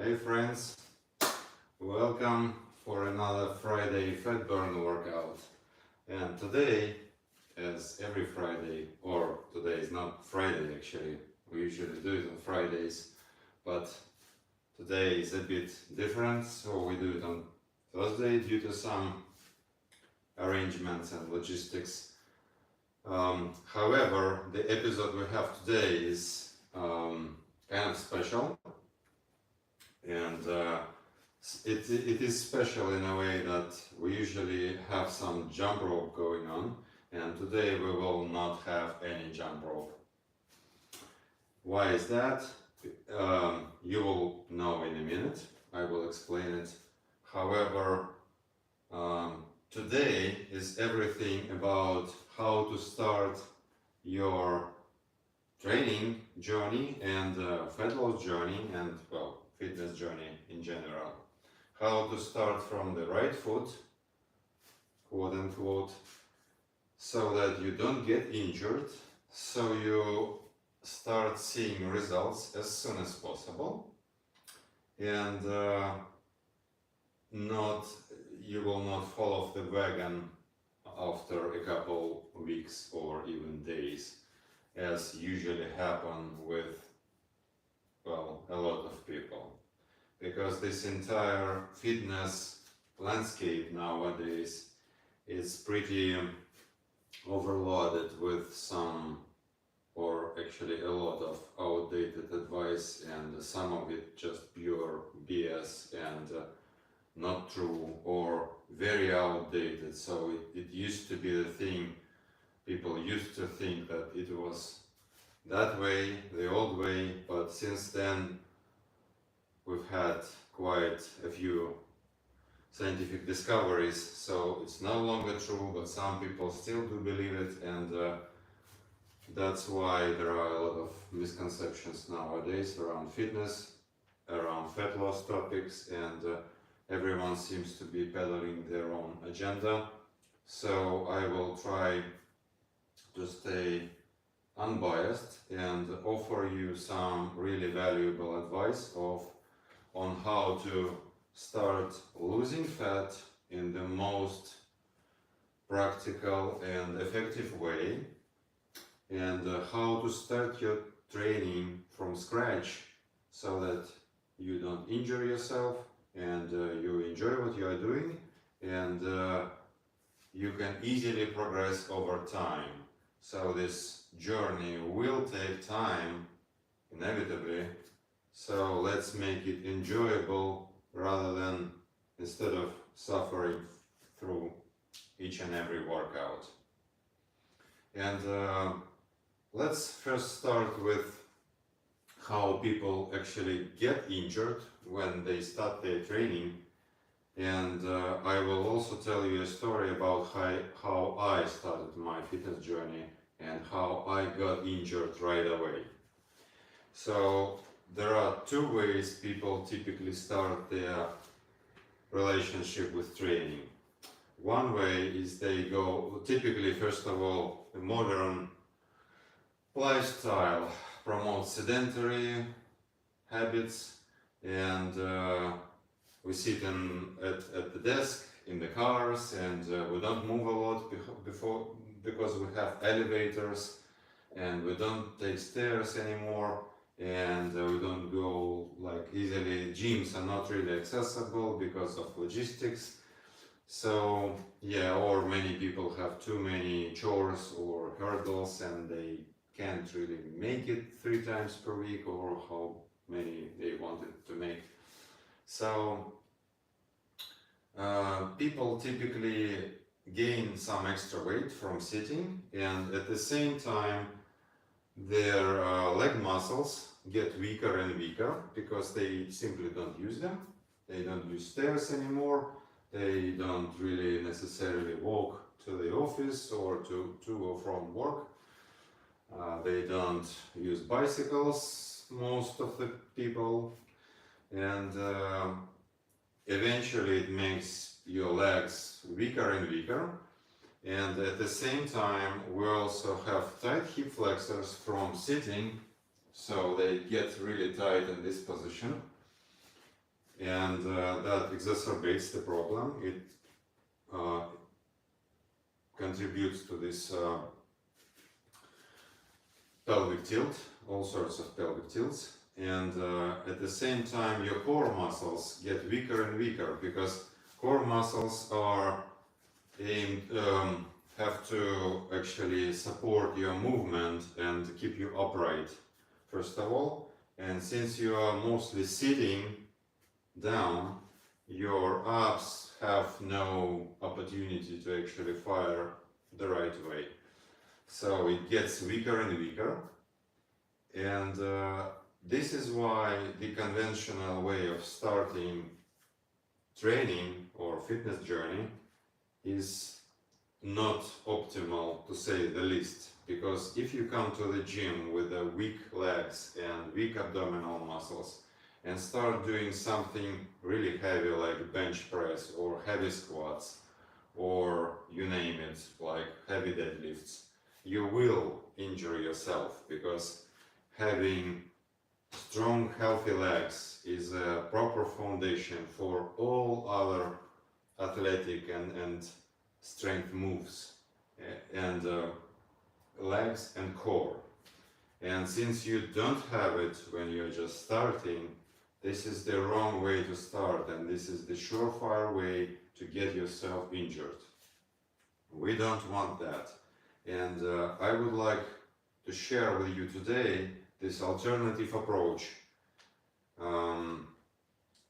Hey friends, welcome for another Friday fat burn workout. And today, as every Friday, or today is not Friday actually, we usually do it on Fridays, but today is a bit different, so we do it on Thursday due to some arrangements and logistics. However, the episode we have today is kind of special. And it is special in a way that we usually have some jump rope going on, and today we will not have any jump rope. Why is that? You will know in a minute. I will explain it. However, today is everything about how to start your training journey and fat loss journey and, well, fitness journey in general. How to start from the right foot, quote unquote, so that you don't get injured, so you start seeing results as soon as possible, and you will not fall off the wagon after a couple weeks or even days, as usually happen with, well, a lot of people, because this entire fitness landscape nowadays is pretty overloaded with some, or actually a lot of outdated advice, and some of it just pure BS and not true or very outdated. So it used to be the thing, people used to think that it was that way, the old way, but since then we've had quite a few scientific discoveries, so it's no longer true, but some people still do believe it, and that's why there are a lot of misconceptions nowadays around fitness, around fat loss topics, and everyone seems to be peddling their own agenda. So I will try to stay unbiased and offer you some really valuable advice on how to start losing fat in the most practical and effective way, and how to start your training from scratch so that you don't injure yourself and you enjoy what you are doing, and you can easily progress over time. So this journey will take time, inevitably, so let's make it enjoyable rather than instead of suffering through each and every workout. And let's first start with how people actually get injured when they start their training. And I will also tell you a story about how I started my fitness journey and how I got injured right away. So there are two ways people typically start their relationship with training. One way is they go, typically, first of all, the modern lifestyle promotes sedentary habits, and we sit at the desk in the cars, and we don't move a lot because we have elevators, and we don't take stairs anymore, and we don't go like easily. Gyms are not really accessible because of logistics. So yeah, or many people have too many chores or hurdles and they can't really make it 3 times per week, or how many they wanted to make. So people typically gain some extra weight from sitting, and at the same time their leg muscles get weaker and weaker because they simply don't use them. They don't use stairs anymore. They don't really necessarily walk to the office or to or from work. They don't use bicycles, most of the people, and eventually it makes your legs weaker and weaker. And at the same time, we also have tight hip flexors from sitting, so they get really tight in this position. and that exacerbates the problem. It contributes to this pelvic tilt, all sorts of pelvic tilts, and at the same time your core muscles get weaker and weaker, because core muscles are aimed, have to actually support your movement and keep you upright, first of all. And since you are mostly sitting down, your abs have no opportunity to actually fire the right way. So it gets weaker and weaker. And this is why the conventional way of starting training or fitness journey is not optimal, to say the least. Because if you come to the gym with weak legs and weak abdominal muscles and start doing something really heavy like bench press or heavy squats or you name it, like heavy deadlifts, you will injure yourself, because having strong, healthy legs is a proper foundation for all other athletic and strength moves, and legs and core. And since you don't have it when you're just starting, this is the wrong way to start, and this is the surefire way to get yourself injured. We don't want that. And I would like to share with you today this alternative approach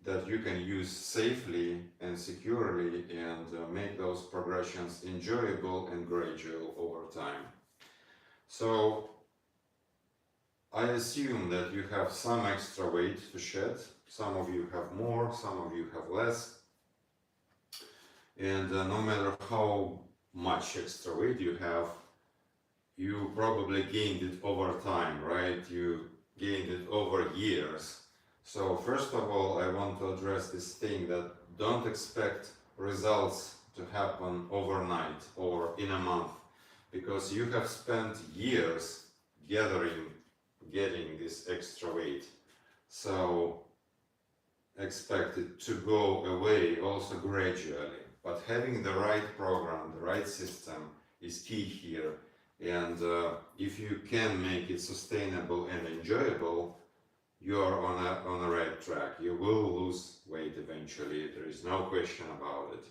that you can use safely and securely, and make those progressions enjoyable and gradual over time. So I assume that you have some extra weight to shed. Some of you have more, some of you have less. And no matter how much extra weight you have, you probably gained it over time, right? You gained it over years. So first of all, I want to address this thing that don't expect results to happen overnight or in a month, because you have spent years getting this extra weight. So expect it to go away also gradually. But having the right program, the right system is key here. And if you can make it sustainable and enjoyable, you are on a right track. You will lose weight eventually. There is no question about it.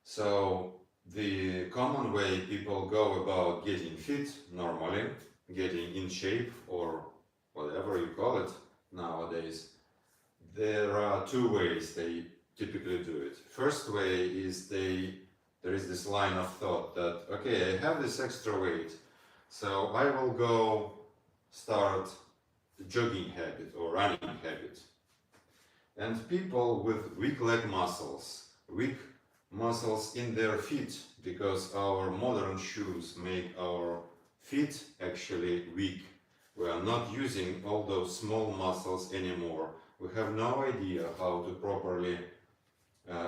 So the common way people go about getting fit normally, getting in shape, or whatever you call it nowadays, there are two ways they typically do it. First way is there is this line of thought that, okay, I have this extra weight, so I will go start a jogging habit or running habit. And people with weak leg muscles, weak muscles in their feet, because our modern shoes make our feet actually weak. We are not using all those small muscles anymore. We have no idea how to properly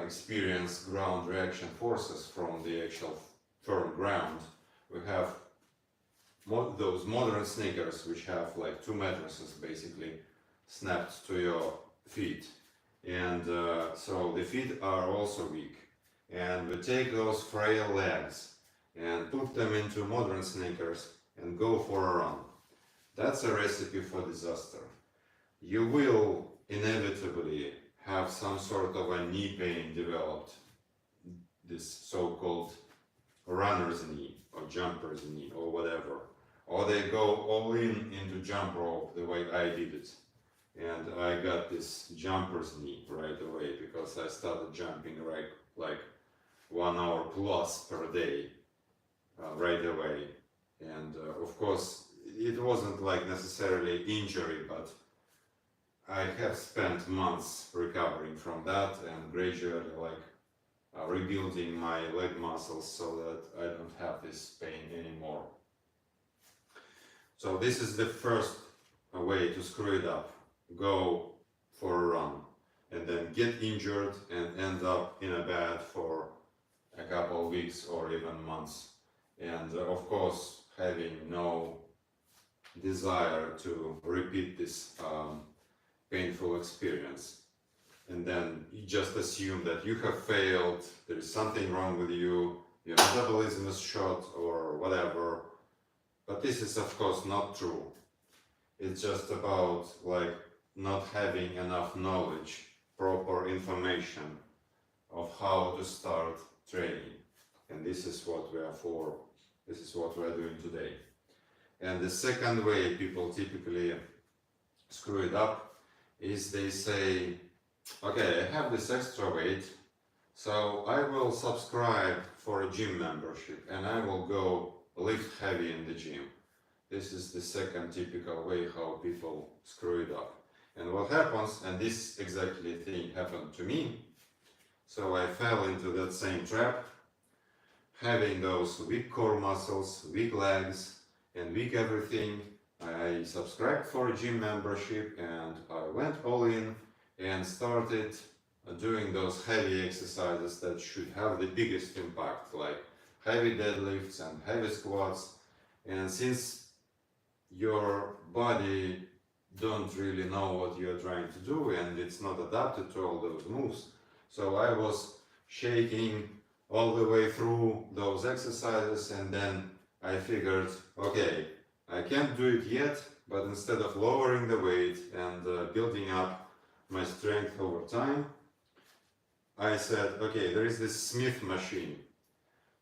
experience ground reaction forces from the actual firm ground. We have those modern sneakers which have like 2 mattresses basically snapped to your feet, and so the feet are also weak. And we take those frail legs and put them into modern sneakers and go for a run. That's a recipe for disaster. You will inevitably have some sort of a knee pain developed, this so-called runner's knee or jumper's knee or whatever. Or they go all into jump rope the way I did it. And I got this jumper's knee right away because I started jumping like 1 hour plus per day right away. And of course, it wasn't like necessarily injury, but I have spent months recovering from that and gradually rebuilding my leg muscles so that I don't have this pain anymore. So this is the first way to screw it up. Go for a run and then get injured and end up in a bed for a couple of weeks or even months. And of course, having no desire to repeat this painful experience. And then you just assume that you have failed, there is something wrong with you, your metabolism is shot or whatever. But this is of course not true. It's just about like not having enough knowledge, proper information of how to start training. And this is what we are for. This is what we are doing today. And the second way people typically screw it up is they say, okay, I have this extra weight, so I will subscribe for a gym membership and I will go lift heavy in the gym. This is the second typical way how people screw it up. And what happens, and this exactly thing happened to me, so I fell into that same trap, having those weak core muscles, weak legs, and weak everything. I subscribed for a gym membership and I went all in and started doing those heavy exercises that should have the biggest impact, like heavy deadlifts and heavy squats. And since your body don't really know what you're trying to do and it's not adapted to all those moves, so I was shaking all the way through those exercises, and then I figured, okay, I can't do it yet, but instead of lowering the weight and building up my strength over time, I said, okay, there is this Smith machine.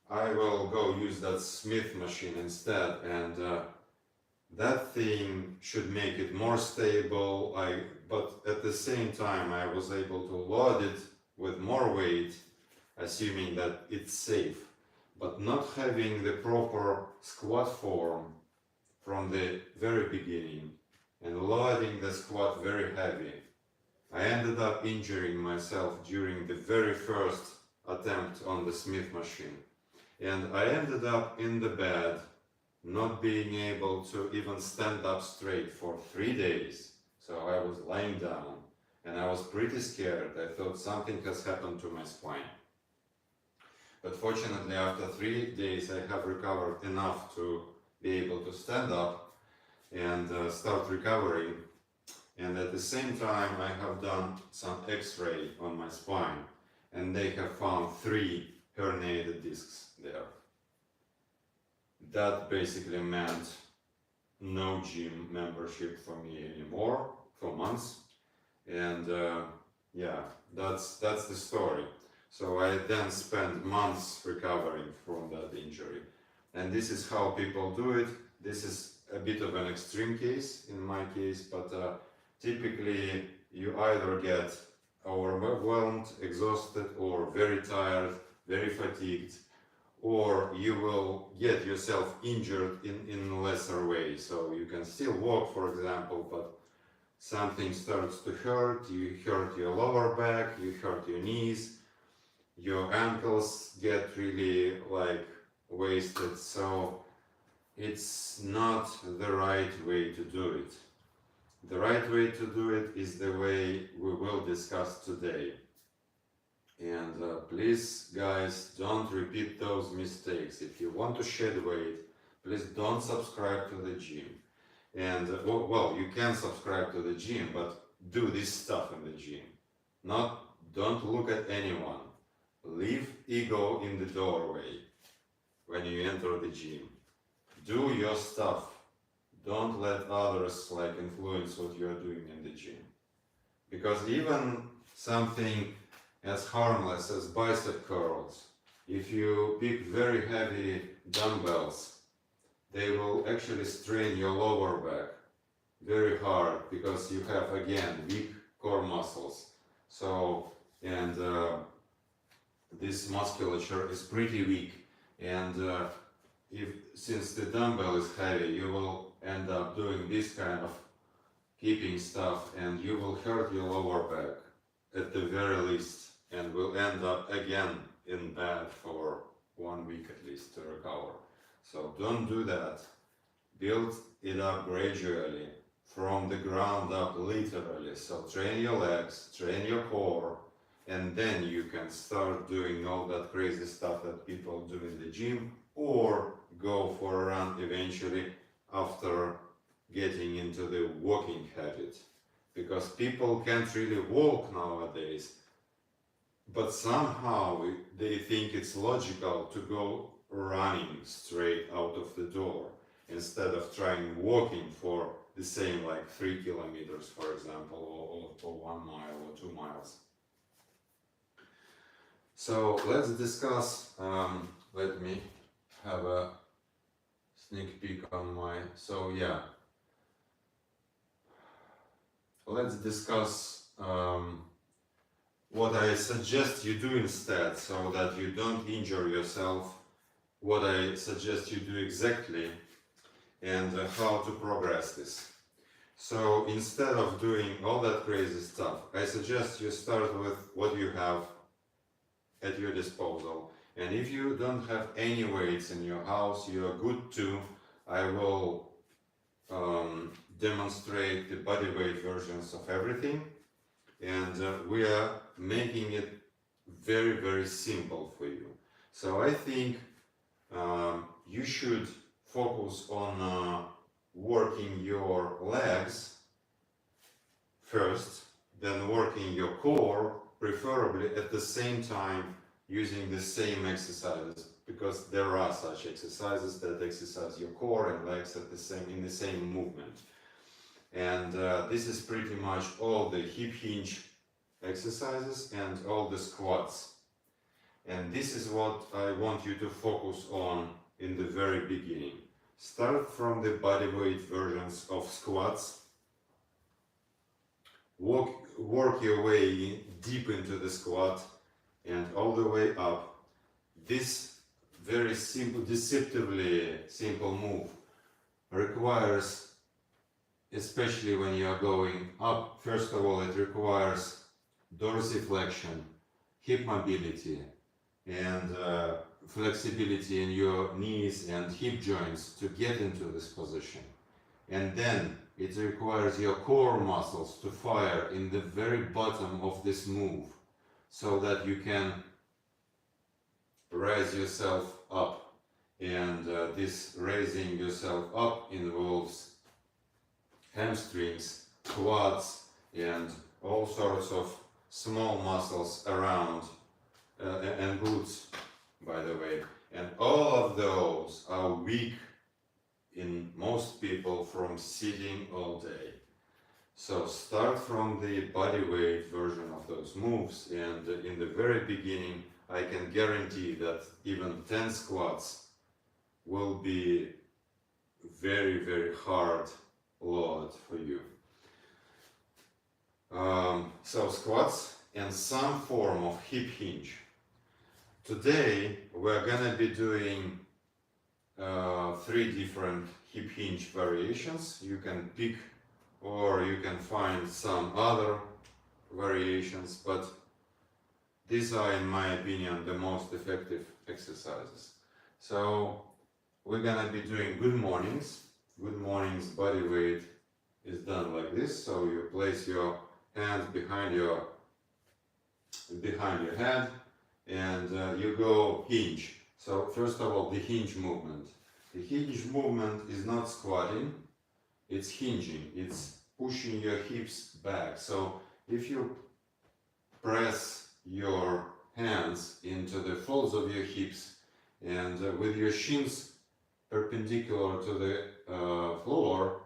I will go use that Smith machine instead, and that thing should make it more stable. But at the same time, I was able to load it with more weight, assuming that it's safe, but not having the proper squat form from the very beginning and loading the squat very heavy. I ended up injuring myself during the very first attempt on the Smith machine. And I ended up in the bed, not being able to even stand up straight for 3 days. So I was lying down and I was pretty scared. I thought something has happened to my spine. But fortunately, after 3 days, I have recovered enough to be able to stand up and start recovering. And at the same time, I have done some x-ray on my spine, and they have found 3 herniated discs there. That basically meant no gym membership for me anymore for months. And yeah, that's the story. So I then spent months recovering from that injury. And this is how people do it. This is a bit of an extreme case in my case, but typically you either get overwhelmed, exhausted, or very tired, very fatigued, or you will get yourself injured in a lesser way. So you can still walk, for example, but something starts to hurt, you hurt your lower back, you hurt your knees, your ankles get really like wasted. So it's not the right way to do it. The right way to do it is the way we will discuss today. And please, guys, don't repeat those mistakes. If you want to shed weight, please don't subscribe to the gym. And well, you can subscribe to the gym, but do this stuff in the gym. Don't look at anyone. Leave ego in the doorway when you enter the gym. Do your stuff. Don't let others like influence what you're doing in the gym. Because even something as harmless as bicep curls, if you pick very heavy dumbbells, they will actually strain your lower back very hard because you have again weak core muscles. So, and this musculature is pretty weak, and since the dumbbell is heavy, you will end up doing this kind of keeping stuff and you will hurt your lower back at the very least, and will end up again in bed for 1 week at least to recover. So don't do that. Build it up gradually from the ground up, literally. So train your legs, train your core, and then you can start doing all that crazy stuff that people do in the gym, or go for a run eventually after getting into the walking habit. because people can't really walk nowadays, but somehow they think it's logical to go running straight out of the door instead of trying walking for the same like 3 kilometers, for example, or 1 mile or 2 miles. So let's discuss, let me have a sneak peek on my, so yeah, let's discuss what I suggest you do instead, so that you don't injure yourself, what I suggest you do exactly, and how to progress this. So instead of doing all that crazy stuff, I suggest you start with what you have at your disposal. And if you don't have any weights in your house, you are good too. I will demonstrate the body weight versions of everything, and we are making it very, very simple for you. So I think you should focus on working your legs first, then working your core, preferably at the same time using the same exercises, because there are such exercises that exercise your core and legs at the same, in the same movement. And this is pretty much all the hip hinge exercises and all the squats. And this is what I want you to focus on in the very beginning. Start from the bodyweight versions of squats. Work your way deep into the squat and all the way up. This very simple, deceptively simple move requires, especially when you are going up, first of all, it requires dorsiflexion, hip mobility, and flexibility in your knees and hip joints to get into this position. And then it requires your core muscles to fire in the very bottom of this move, so that you can raise yourself up. And this raising yourself up involves hamstrings, quads, and all sorts of small muscles around, and glutes, by the way. And all of those are weak in most people from sitting all day. So start from the body weight version of those moves, and in the very beginning I can guarantee that even 10 squats will be very, very hard load for you. So squats and some form of hip hinge. Today we're gonna be doing 3 different hip hinge variations. You can pick, or you can find some other variations, but these are, in my opinion, the most effective exercises. So we're gonna be doing good mornings. Good mornings body weight is done like this. So you place your hands behind your head, and you go hinge. So first of all, the hinge movement. The hinge movement is not squatting, it's hinging, it's pushing your hips back. So if you press your hands into the folds of your hips, and with your shins perpendicular to the floor,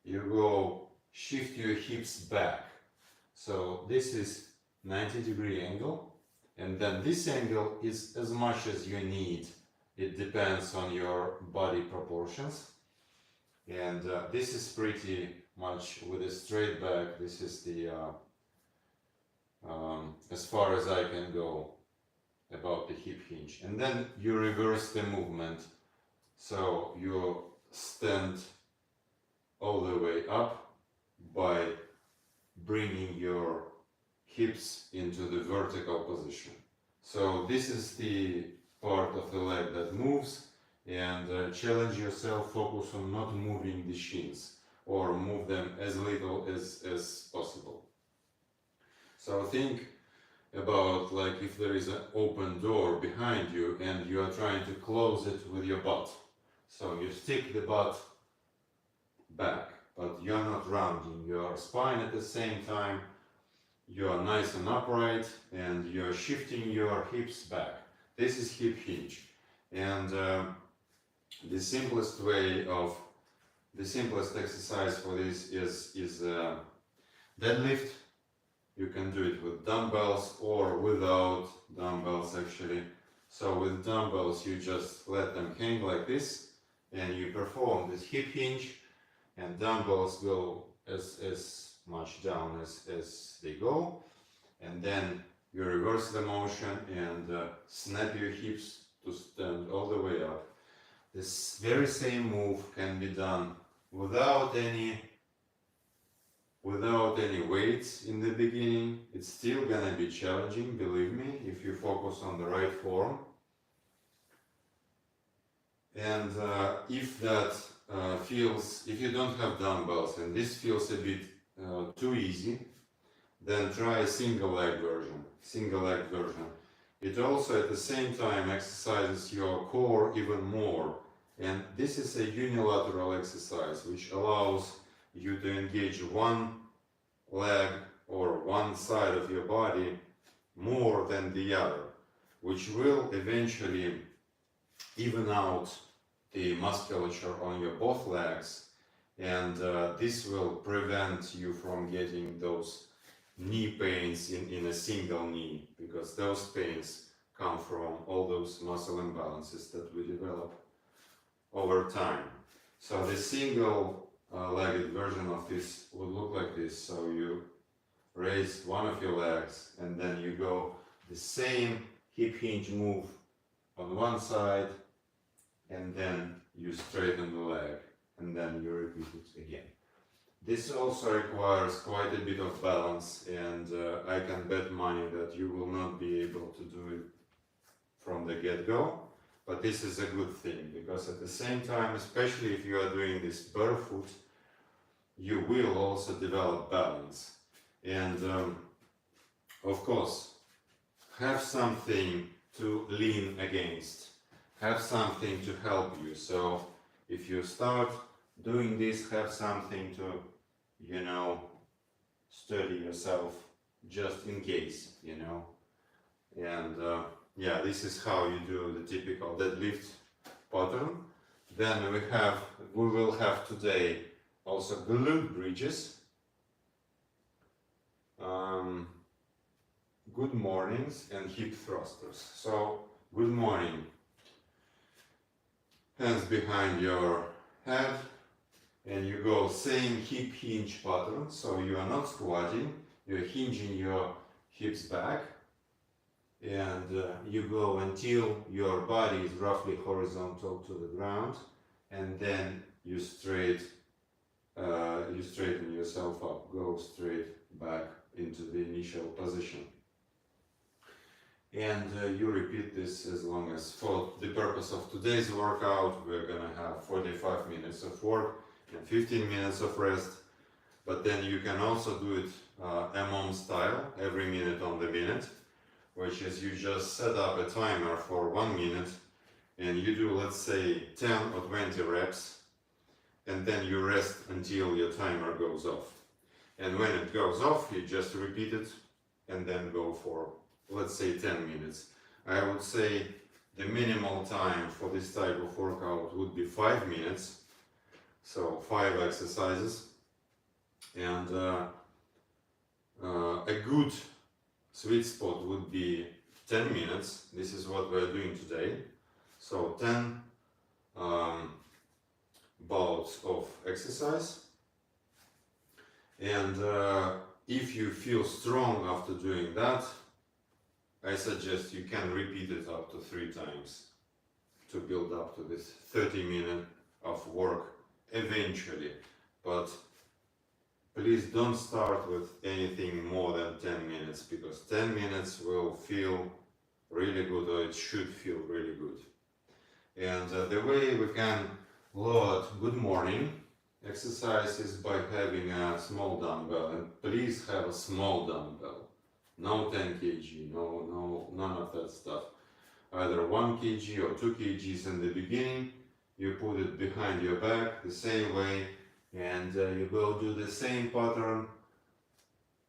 you go shift your hips back. So this is 90-degree angle, and then this angle is as much as you need. It depends on your body proportions, and this is pretty much with a straight back. This is the as far as I can go about the hip hinge. And then you reverse the movement, so you stand all the way up by bringing your hips into the vertical position. So this is the part of the leg that moves, and challenge yourself, focus on not moving the shins, or move them as little as possible. So think about, like, if there is an open door behind you and you are trying to close it with your butt. So you stick the butt back but you're not rounding your spine at the same time. You are nice and upright, and you're shifting your hips back. This is hip hinge, and the simplest exercise for this is deadlift. You can do it with dumbbells or without dumbbells actually. So with dumbbells you just let them hang like this, and you perform this hip hinge, and dumbbells go as much down as they go, and then you reverse the motion and snap your hips to stand all the way up. This very same move can be done without any weights in the beginning. It's still gonna be challenging, believe me, if you focus on the right form. And if you don't have dumbbells and this feels a bit too easy, then try a single leg version. It also at the same time exercises your core even more. And this is a unilateral exercise which allows you to engage one leg or one side of your body more than the other, which will eventually even out the musculature on your both legs, and this will prevent you from getting those knee pains in a single knee, because those pains come from all those muscle imbalances that we develop over time. So the single legged version of this would look like this. So you raise one of your legs and then you go the same hip hinge move on one side, and then you straighten the leg and then you repeat it again. This also requires quite a bit of balance, and I can bet money that you will not be able to do it from the get-go. But this is a good thing, because at the same time, especially if you are doing this barefoot, you will also develop balance. And of course, have something to lean against, have something to help you. So if you start doing this, have something to, study yourself just in case, And yeah, this is how you do the typical deadlift pattern. Then we will have today also glute bridges, good mornings, and hip thrusters. So good morning, hands behind your head, and you go same hip hinge pattern. So you are not squatting, you're hinging your hips back, and you go until your body is roughly horizontal to the ground, and then you straighten yourself up, go straight back into the initial position. And you repeat this as long as, for the purpose of today's workout, we're gonna have 45 minutes of work and 15 minutes of rest. But then you can also do it MM style, every minute on the minute, which is you just set up a timer for 1 minute and you do, let's say, 10 or 20 reps, and then you rest until your timer goes off. And when it goes off, you just repeat it and then go for, let's say, 10 minutes. I would say the minimal time for this type of workout would be 5 minutes. So 5 exercises, and a good sweet spot would be 10 minutes. This is what we're doing today. So 10 bouts of exercise. And if you feel strong after doing that, I suggest you can repeat it up to 3 times to build up to this 30 minutes of work eventually. But please don't start with anything more than 10 minutes, because 10 minutes will feel really good, or it should feel really good. And the way we can load good morning exercise is by having a small dumbbell, and please have a small dumbbell. No 10 kg, none of that stuff. Either 1 kg or 2 kgs in the beginning. You put it behind your back the same way and you will do the same pattern,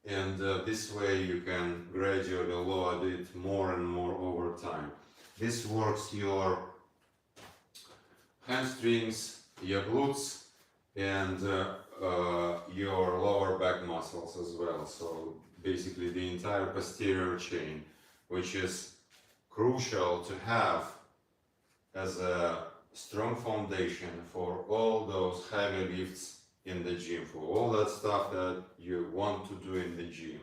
and this way you can gradually load it more and more over time. This works your hamstrings, your glutes, and your lower back muscles as well. So basically the entire posterior chain, which is crucial to have as a strong foundation for all those heavy lifts in the gym, for all that stuff that you want to do in the gym.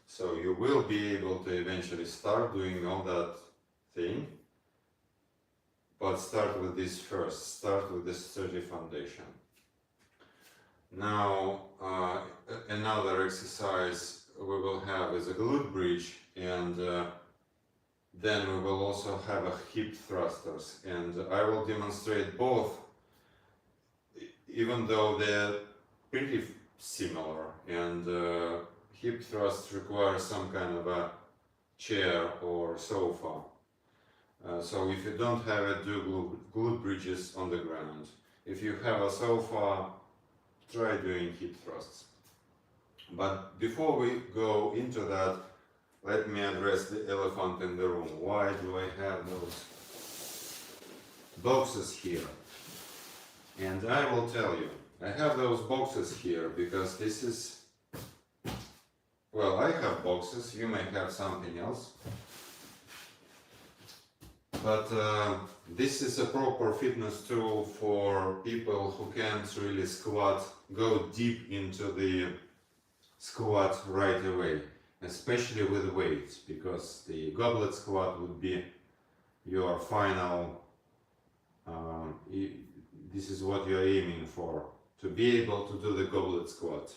So you will be able to eventually start doing all that thing, but start with this first, start with this sturdy foundation. Now another exercise we will have is a glute bridge, and then we will also have a hip thrusters, and I will demonstrate both, even though they're pretty similar, and hip thrust requires some kind of a chair or sofa. So if you don't have it, do glute bridges on the ground. If you have a sofa, try doing hip thrusts. But before we go into that, let me address the elephant in the room. Why do I have those boxes here? And I will tell you, I have those boxes here because this is, well, I have boxes, you may have something else. But this is a proper fitness tool for people who can't really squat, go deep into the squat right away, especially with weights, because the goblet squat would be your final, this is what you're aiming for, to be able to do the goblet squat.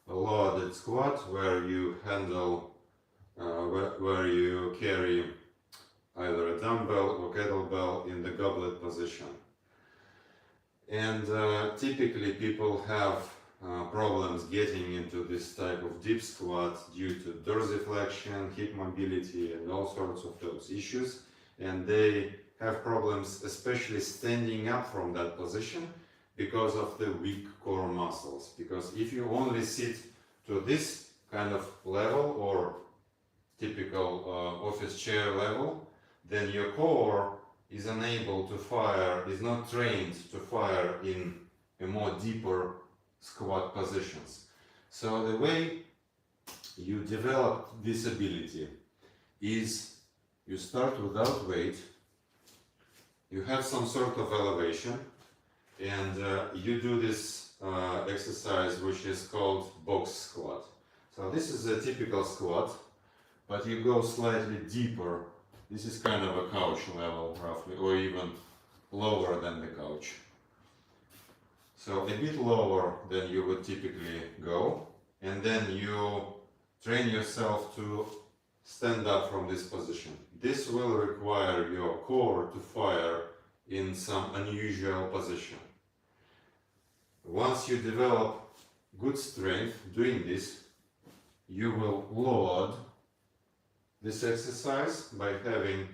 A loaded squat where you handle, where you carry either a dumbbell or kettlebell in the goblet position. And typically people have problems getting into this type of deep squat due to dorsiflexion, hip mobility, and all sorts of those issues. And they have problems especially standing up from that position because of the weak core muscles. Because if you only sit to this kind of level or typical office chair level, then your core is unable to fire, is not trained to fire in a more deeper squat positions. So the way you develop this ability is you start without weight, you have some sort of elevation, and you do this exercise which is called box squat. So this is a typical squat, but you go slightly deeper. This is kind of a couch level roughly, or even lower than the couch. So a bit lower than you would typically go, and then you train yourself to stand up from this position. This will require your core to fire in some unusual position. Once you develop good strength doing this, you will load this exercise by having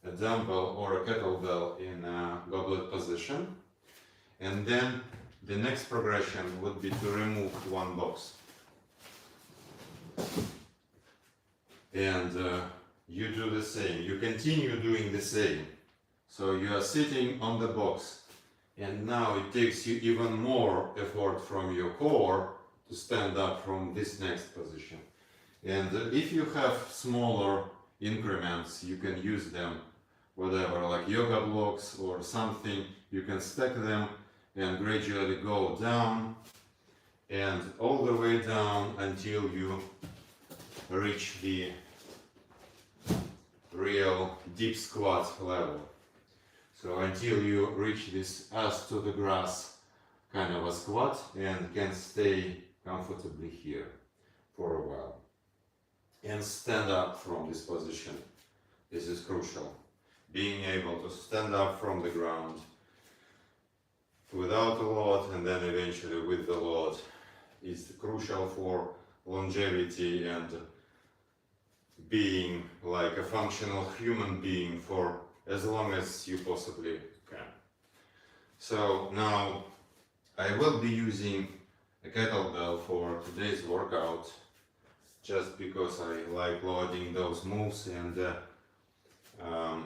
a dumbbell or a kettlebell in a goblet position, and then the next progression would be to remove one box, and you do the same, you continue doing the same. So you are sitting on the box, and now it takes you even more effort from your core to stand up from this next position. And if you have smaller increments, you can use them, whatever, like yoga blocks or something, you can stack them and gradually go down and all the way down until you reach the real deep squat level. So until you reach this ass to the grass kind of a squat and can stay comfortably here for a while. And stand up from this position. This is crucial. Being able to stand up from the ground without a load and then eventually with the load is crucial for longevity and being like a functional human being for as long as you possibly can. So now I will be using a kettlebell for today's workout just because I like loading those moves, and um,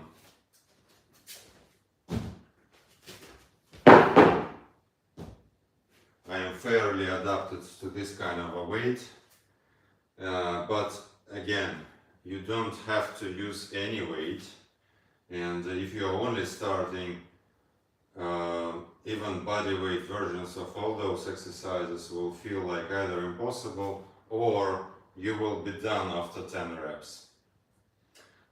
I am fairly adapted to this kind of a weight, but again, you don't have to use any weight, and if you're only starting, even body weight versions of all those exercises will feel like either impossible or you will be done after 10 reps.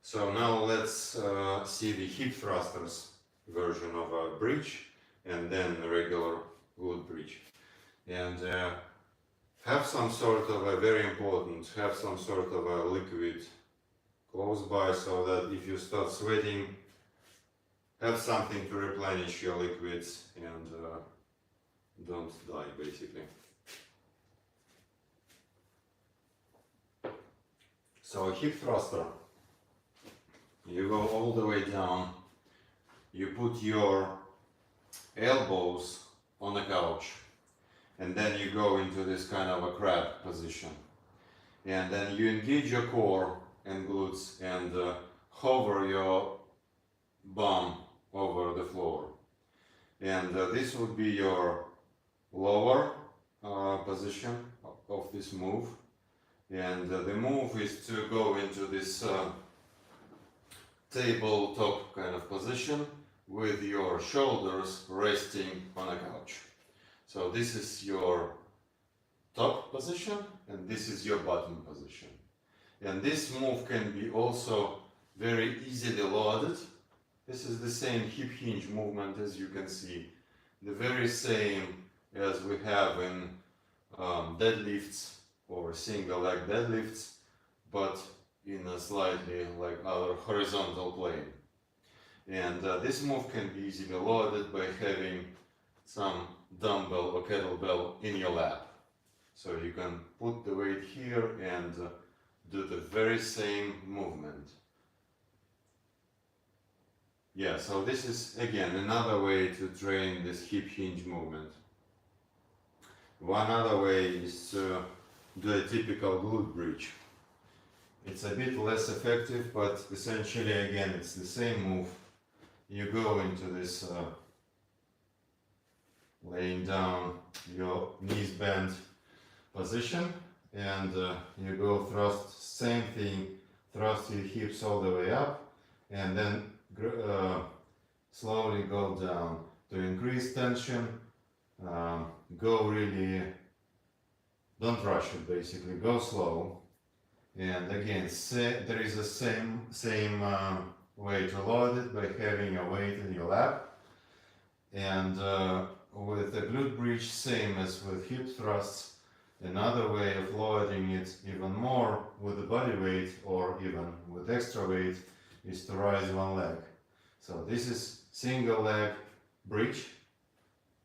So now let's see the hip thrusters version of a bridge and then a regular glute bridge. And have some sort of a, very important, have some sort of a liquid close by so that if you start sweating, have something to replenish your liquids and don't die basically. So a hip thruster, you go all the way down, you put your elbows on the couch, and then you go into this kind of a crab position, and then you engage your core and glutes and hover your bum over the floor, and this would be your lower position of this move, and the move is to go into this tabletop kind of position with your shoulders resting on a couch. So this is your top position and this is your bottom position. And this move can be also very easily loaded. This is the same hip hinge movement as you can see, the very same as we have in deadlifts or single leg deadlifts, but in a slightly like other horizontal plane. And this move can be easily loaded by having some dumbbell or kettlebell in your lap. So you can put the weight here and do the very same movement. Yeah, so this is again another way to train this hip hinge movement. One other way is to do a typical glute bridge. It's a bit less effective, but essentially again it's the same move. You go into this laying down, your knees bent position, and you go thrust, same thing, thrust your hips all the way up, and then slowly go down. To increase tension, go really, don't rush it basically, go slow. And again, there is a same way to load it by having a weight in your lap. And with the glute bridge, same as with hip thrusts, another way of loading it even more with the body weight or even with extra weight is to rise one leg. So this is single leg bridge,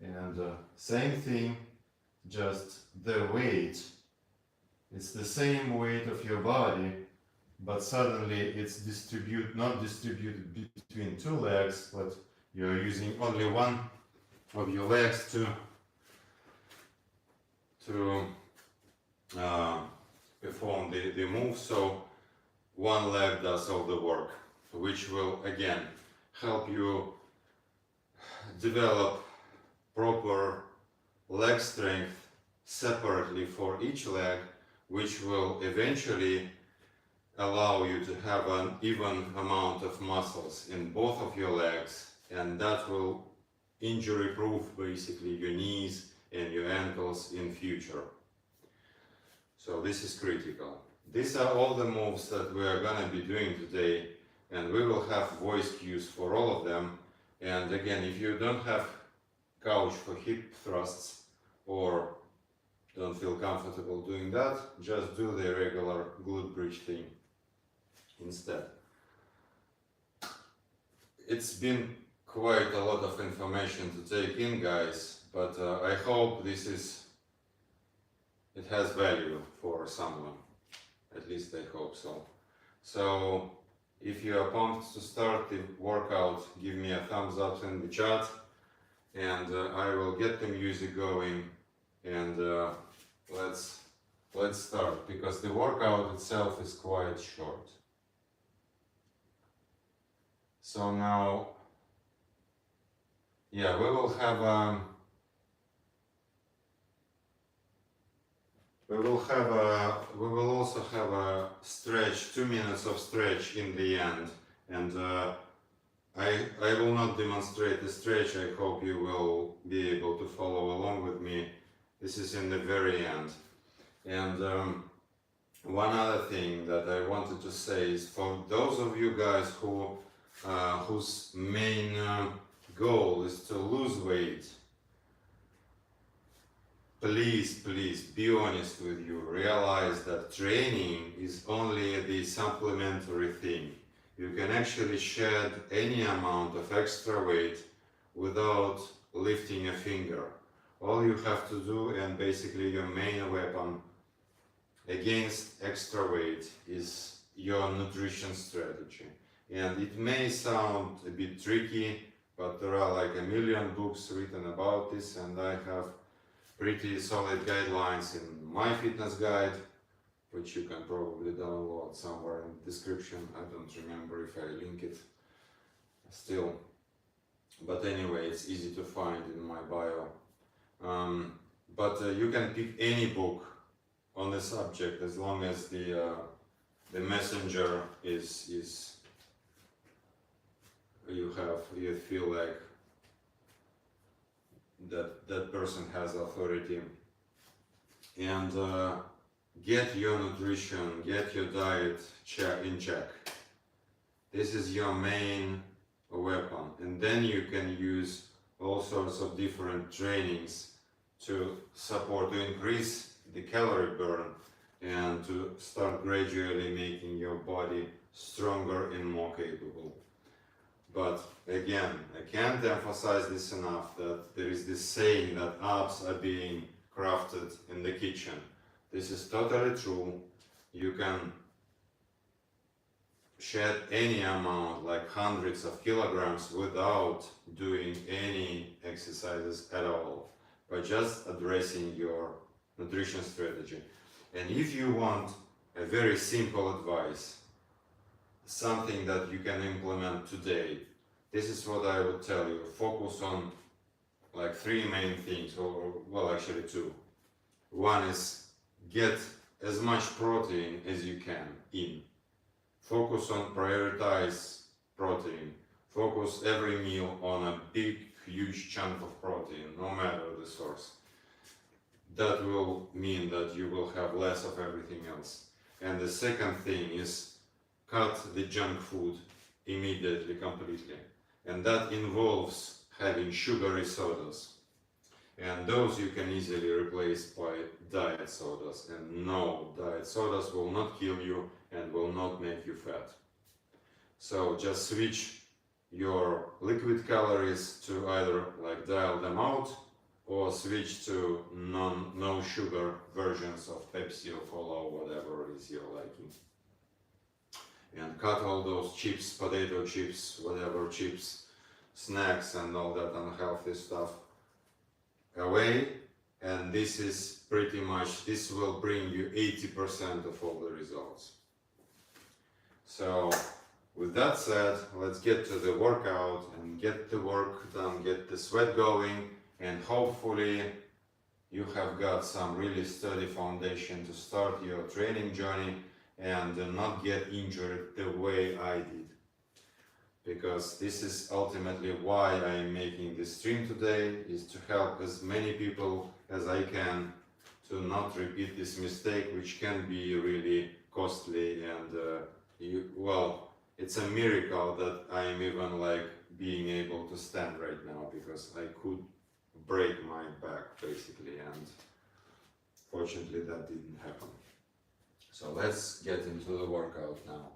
and same thing, just the weight, it's the same weight of your body, but suddenly it's not distributed between two legs, but you're using only one of your legs to perform the move. So one leg does all the work, which will again help you develop proper leg strength separately for each leg, which will eventually allow you to have an even amount of muscles in both of your legs, and that will injury proof basically your knees and your ankles in future. So this is critical. These are all the moves that we are going to be doing today, and we will have voice cues for all of them. And again, if you don't have couch for hip thrusts or don't feel comfortable doing that, just do the regular glute bridge thing instead. It's been quite a lot of information to take in, guys, but I hope it has value for someone. At least I hope so. So if you are pumped to start the workout, give me a thumbs up in the chat. and I will get the music going, and let's start, because the workout itself is quite short. So now, yeah, we will also have a stretch, 2 minutes of stretch in the end, and I will not demonstrate the stretch. I hope you will be able to follow along with me. This is in the very end. And one other thing that I wanted to say is, for those of you guys whose main goal is to lose weight, please be honest with you. Realize that training is only the supplementary thing. You can actually shed any amount of extra weight without lifting a finger. All you have to do, and basically your main weapon against extra weight, is your nutrition strategy. And it may sound a bit tricky, but there are like a million books written about this, and I have pretty solid guidelines in my fitness guide, which you can probably download somewhere in the description. I don't remember if I link it still, but anyway, it's easy to find in my bio. But you can pick any book on the subject, as long as the messenger is you feel like that person has authority. And get your nutrition, get your diet in check. This is your main weapon, and then you can use all sorts of different trainings to increase the calorie burn, and to start gradually making your body stronger and more capable. But again, I can't emphasize this enough, that there is this saying that abs are being crafted in the kitchen. This is totally true. You can shed any amount, like hundreds of kilograms, without doing any exercises at all, by just addressing your nutrition strategy. And if you want a very simple advice, something that you can implement today, this is what I would tell you. Focus on like 3 main things, or well, actually 2. One is, get as much protein as you can in. Focus on prioritize protein. Focus every meal on a big, huge chunk of protein, no matter the source. That will mean that you will have less of everything else. And the second thing is, cut the junk food immediately, completely. And that involves having sugary sodas. And those you can easily replace by diet sodas. And no, diet sodas will not kill you and will not make you fat. So just switch your liquid calories to either like dial them out, or switch to no sugar versions of Pepsi or Cola or whatever it is you're liking. And cut all those chips, potato chips, whatever chips, snacks and all that unhealthy stuff away. And this is pretty much, this will bring you 80% of all the results. So with that said, let's get to the workout and get the work done, get the sweat going, and hopefully you have got some really sturdy foundation to start your training journey and not get injured the way I did. Because this is ultimately why I am making this stream today, is to help as many people as I can to not repeat this mistake, which can be really costly. And well, it's a miracle that I am even like being able to stand right now, because I could break my back basically, and fortunately that didn't happen. So let's get into the workout now.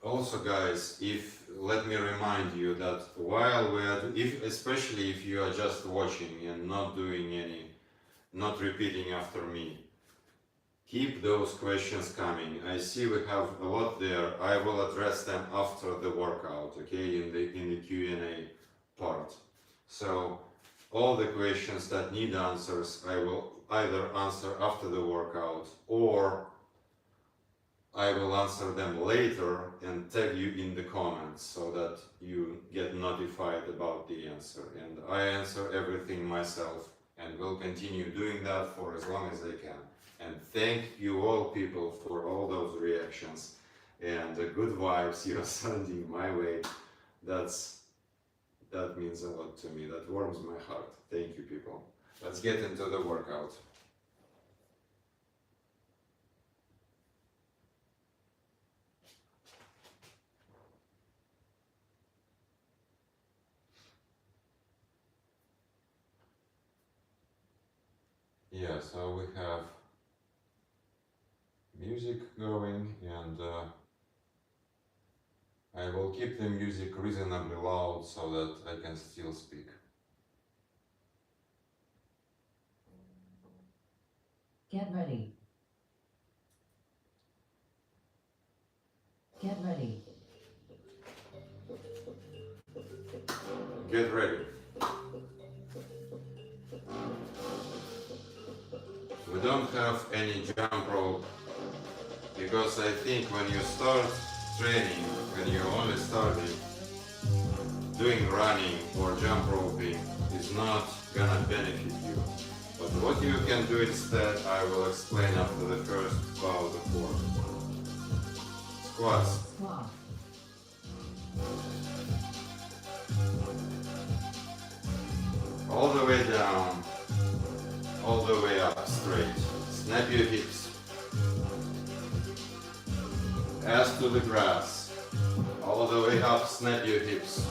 Also guys, let me remind you that while especially if you are just watching and not doing not repeating after me, keep those questions coming. I see we have a lot there. I will address them after the workout, okay, in the Q&A part. So all the questions that need answers, I will either answer after the workout, or I will answer them later and tag you in the comments so that you get notified about the answer. And I answer everything myself and will continue doing that for as long as I can. And thank you all people for all those reactions and the good vibes you're sending my way. That means a lot to me. That warms my heart. Thank you people. Let's get into the workout. Yeah, so we have music going, and I will keep the music reasonably loud so that I can still speak. Get ready. Get ready. Get ready. We don't have any jump rope because I think when you start training, when you're only starting, doing running or jump roping is not gonna benefit you. But what you can do instead, I will explain after the first bout of work. Squats. Squat. All the way down, all the way up straight. Snap your hips. Ass to the grass. All the way up, snap your hips.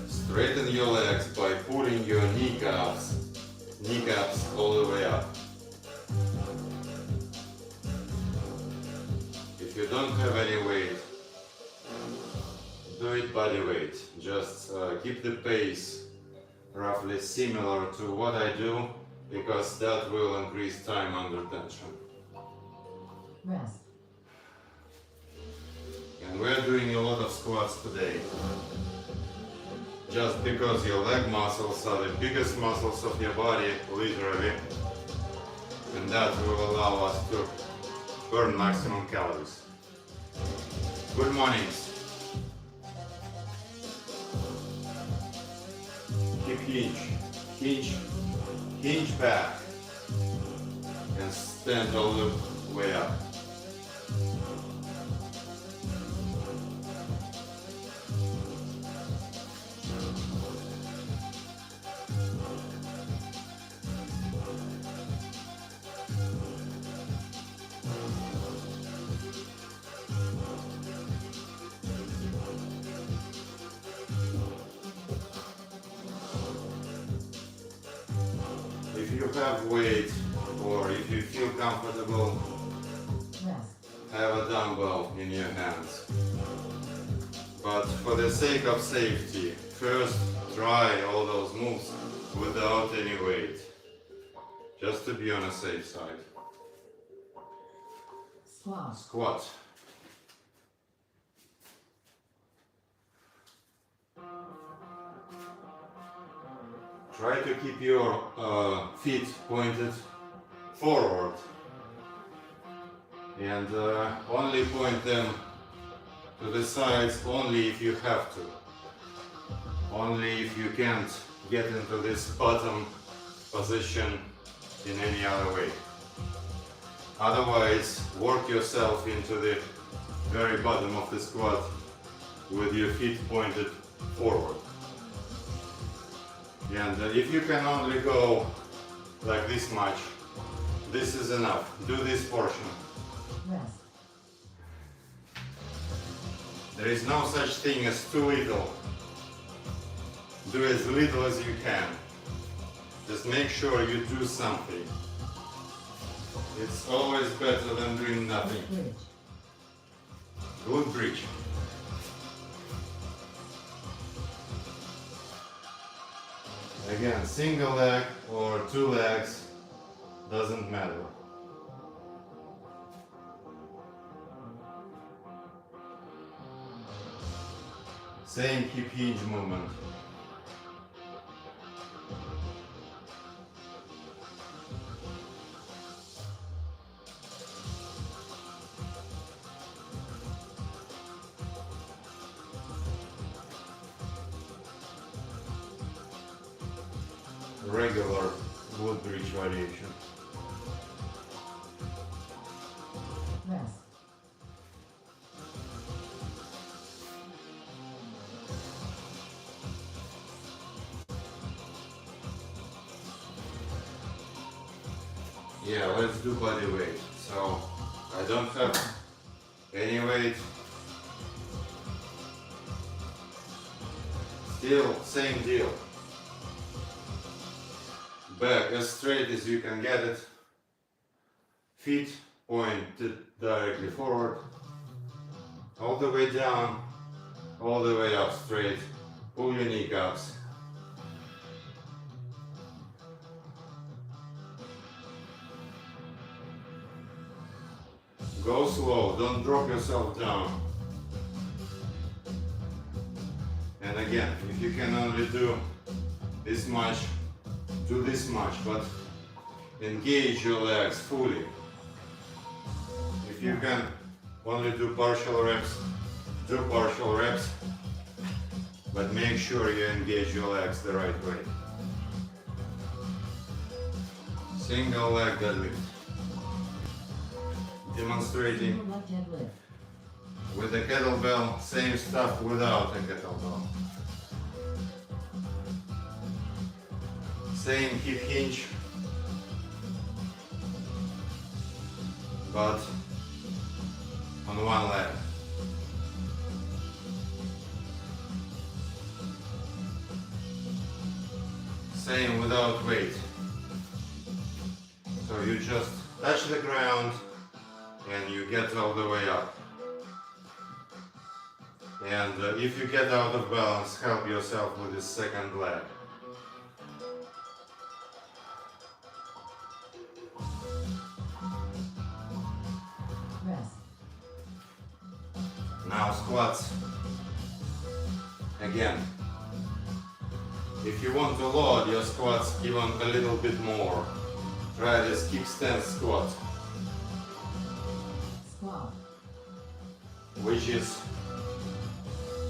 Straighten your legs by pulling your kneecaps all the way up. If you don't have any weight, do it body weight. Just keep the pace roughly similar to what I do, because that will increase time under tension. Rest. And we're doing a lot of squats today. Just because your leg muscles are the biggest muscles of your body, literally, and that will allow us to burn maximum calories. Good mornings. Keep hinge back, and stand all the way up. If you have weight, or if you feel comfortable, Rest. have a dumbbell in your hands. But for the sake of safety, first try all those moves without any weight, just to be on a safe side. Squat. Squat. Try to keep your feet pointed forward, and only point them to the sides only if you have to. Only if you can't get into this bottom position in any other way. Otherwise, work yourself into the very bottom of the squat with your feet pointed forward. And if you can only go like this much, this is enough. Do this portion. Rest. There is no such thing as too little. Do as little as you can. Just make sure you do something. It's always better than doing nothing. Bridge. Glute bridge. Again, single leg or two legs doesn't matter. Same hip hinge movement. Regular glute bridge variation. Rest. Yeah, let's do body weight. So I don't have any weight. Still same deal. Back as straight as you can get it. Feet pointed directly forward. All the way down, all the way up straight. Pull your kneecaps. Go slow, don't drop yourself down. And again, if you can only do this much, do this much, but engage your legs fully. If you can only do partial reps, do partial reps, but make sure you engage your legs the right way. Single leg deadlift. Demonstrating Single leg deadlift. with a kettlebell, same stuff without a kettlebell. Same hip hinge, but on one leg. Same without weight. So you just touch the ground and you get all the way up. And if you get out of balance, help yourself with the second leg. Rest. Now squats. Again. If you want to load your squats even a little bit more, try this kickstand squat, Squat. which is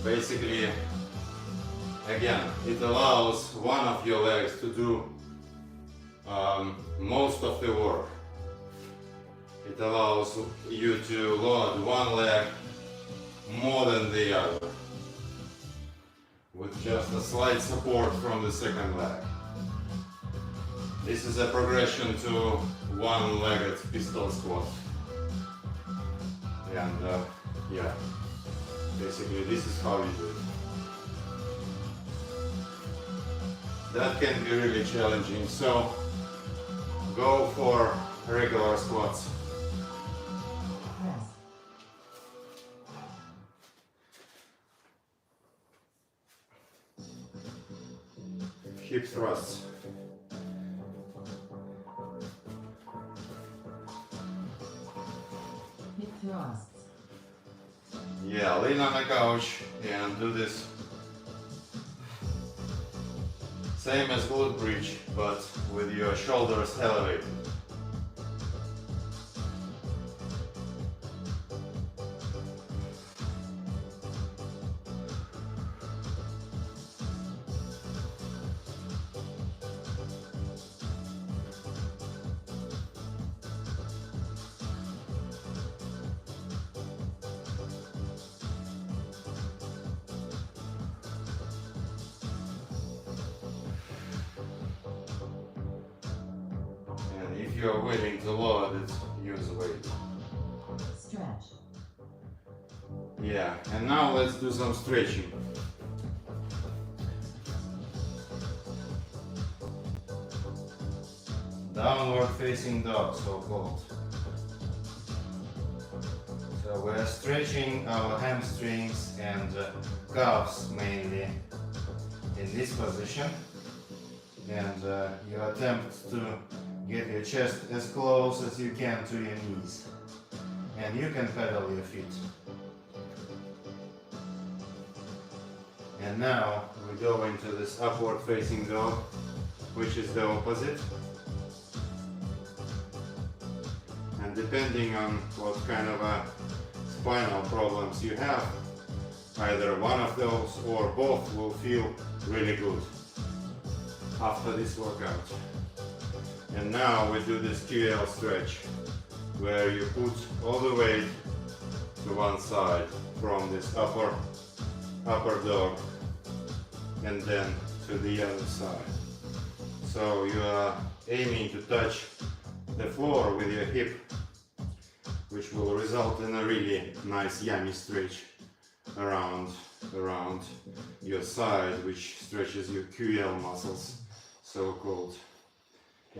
basically, again, it allows one of your legs to do most of the work. It allows you to load one leg more than the other, with just a slight support from the second leg. This is a progression to one-legged pistol squat. And yeah, basically this is how you do it. That can be really challenging, so go for regular squats. Rest. Hip thrusts. Hip thrusts. Yeah, lean on the couch and do this. Same as glute bridge, but with your shoulders elevated. And if you're willing to load it, use weight. Stretch. Yeah, and now let's do some stretching. Downward facing dog, so called. So we're stretching our hamstrings and calves mainly in this position. And you attempt to Get your chest as close as you can to your knees. And you can pedal your feet. And now we go into this upward facing dog, which is the opposite. And depending on what kind of spinal problems you have, either one of those or both will feel really good after this workout. And now we do this QL stretch, where you put all the weight to one side from this upper dog and then to the other side. So you are aiming to touch the floor with your hip, which will result in a really nice yummy stretch around your side, which stretches your QL muscles, so called.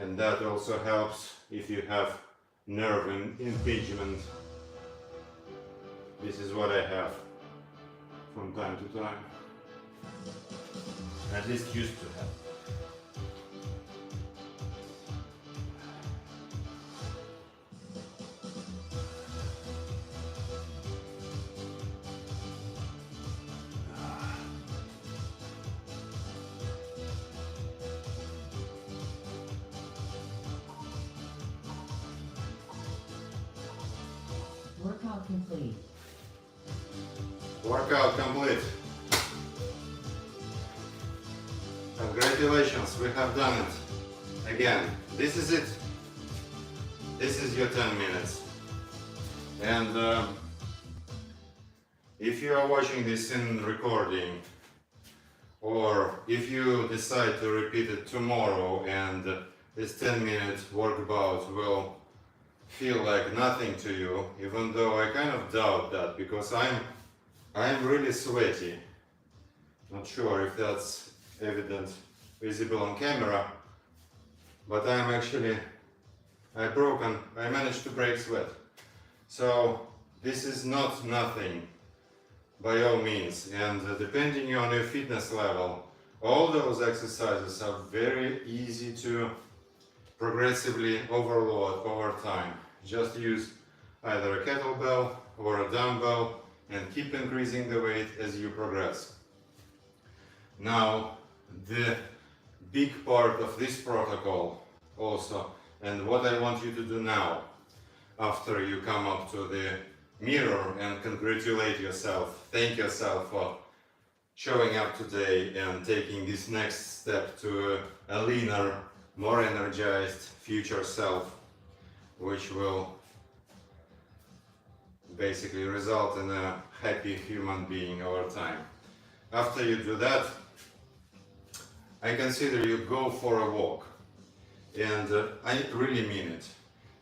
And that also helps if you have nerve impingement. This is what I have from time to time. At least used to have. Workout complete. Workout complete. Congratulations, we have done it. Again, this is it. This is your 10 minutes. And if you are watching this in recording, or if you decide to repeat it tomorrow and this 10-minute workout will feel like nothing to you, even though I kind of doubt that, because I'm really sweaty. Not sure if that's evident, visible on camera, but I managed to break sweat. So this is not nothing by all means, and depending on your fitness level, all those exercises are very easy to progressively overload over time. Just use either a kettlebell or a dumbbell and keep increasing the weight as you progress. Now, the big part of this protocol also, and what I want you to do now, after you come up to the mirror and congratulate yourself, thank yourself for showing up today and taking this next step to a leaner, more energized future self, which will basically result in a happy human being over time. After you do that, I consider you go for a walk, and I really mean it.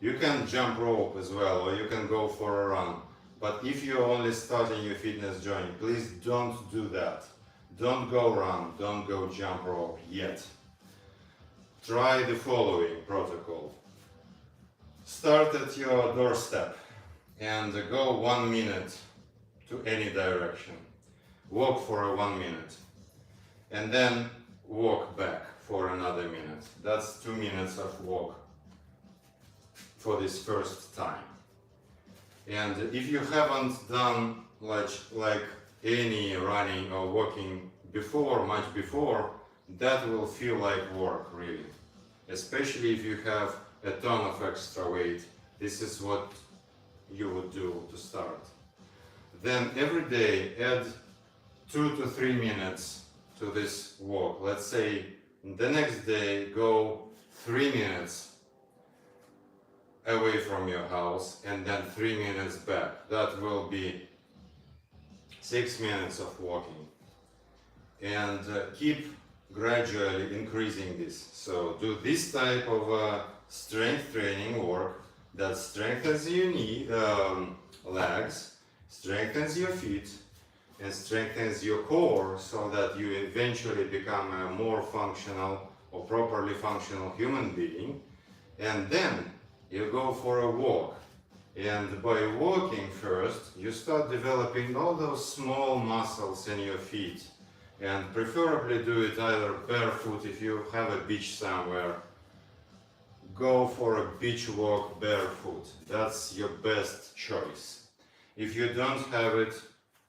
You can jump rope as well, or you can go for a run, but if you're only starting your fitness journey, please don't do that. Don't go run, don't go jump rope yet. Try the following protocol. Start at your doorstep and go 1 minute to any direction. Walk for 1 minute and then walk back for another minute. That's 2 minutes of walk for this first time. And if you haven't done like any running or walking before, much before, that will feel like work really. Especially if you have a ton of extra weight. This is what you would do to start. Then every day add 2 to 3 minutes to this walk. Let's say the next day go 3 minutes away from your house and then 3 minutes back. That will be 6 minutes of walking. And keep gradually increasing this. So do this type of strength training work that strengthens your legs, strengthens your feet, and strengthens your core, so that you eventually become a more functional or properly functional human being. And then you go for a walk. And by walking first, you start developing all those small muscles in your feet. And preferably do it either barefoot if you have a beach somewhere. go for a beach walk barefoot. That's your best choice. If you don't have it,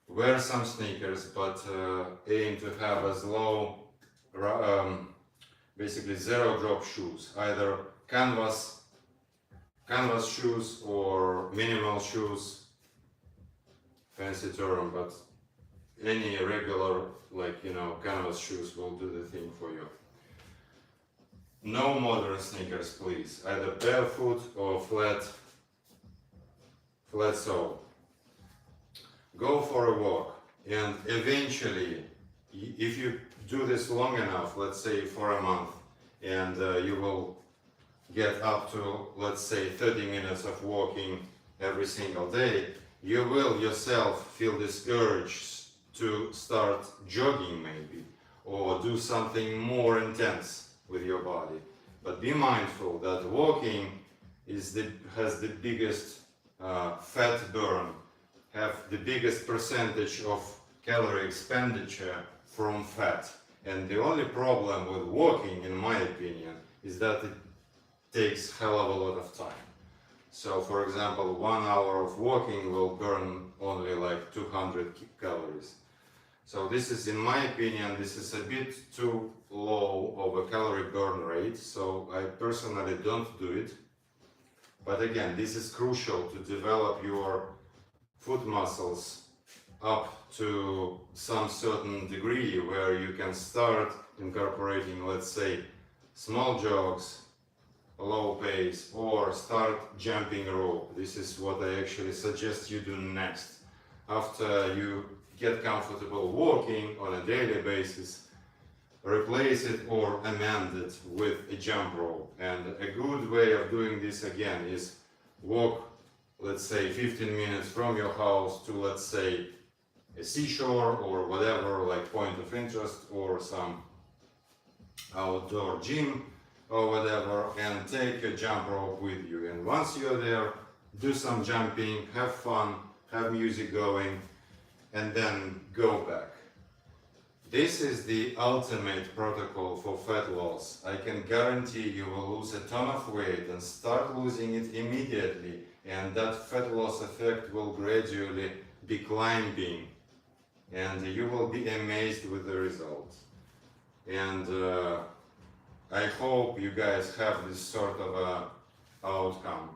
wear some sneakers, but aim to have as low, basically zero drop shoes, either canvas shoes or minimal shoes, fancy term, but any regular, like, you know, canvas shoes will do the thing for you. No modern sneakers, please, either barefoot or flat sole. Go for a walk, and eventually, if you do this long enough, let's say for a month, and you will get up to, let's say, 30 minutes of walking every single day, you will yourself feel this urge to start jogging maybe, or do something more intense with your body. But be mindful that walking has the biggest fat burn, have the biggest percentage of calorie expenditure from fat. And the only problem with walking, in my opinion, is that it takes hell of a lot of time. So for example, 1 hour of walking will burn only like 200 calories. So this is, in my opinion, this is a bit too low of a calorie burn rate, so I personally don't do it. But again, this is crucial to develop your foot muscles up to some certain degree where you can start incorporating, let's say, small jogs, low pace, or start jumping rope. This is what I actually suggest you do next. After you get comfortable walking on a daily basis, replace it or amend it with a jump rope. And a good way of doing this again is walk, let's say, 15 minutes from your house to, let's say, a seashore or whatever, like point of interest, or some outdoor gym or whatever, and take a jump rope with you. And once you're there, do some jumping, have fun, have music going, and then go back. This is the ultimate protocol for fat loss. I can guarantee you will lose a ton of weight and start losing it immediately, and that fat loss effect will gradually be climbing, and you will be amazed with the results. And I hope you guys have this sort of outcome,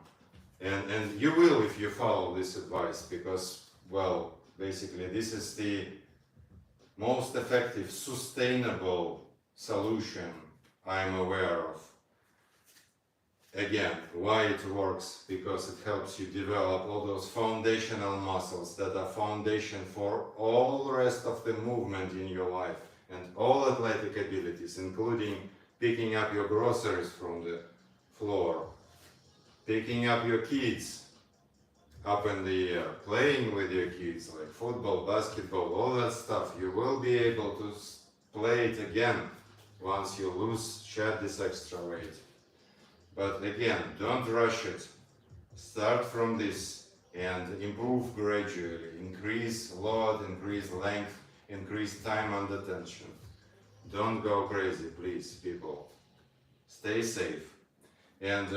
and you will if you follow this advice, because, well, basically this is the most effective, sustainable solution I'm aware of. Again, why it works? Because it helps you develop all those foundational muscles that are foundation for all the rest of the movement in your life and all athletic abilities, including picking up your groceries from the floor, picking up your kids up in the air, playing with your kids, like football, basketball, all that stuff. You will be able to play it again once you shed this extra weight. But again, don't rush it. Start from this and improve gradually. Increase load, increase length, increase time under tension. Don't go crazy, please, people. Stay safe. And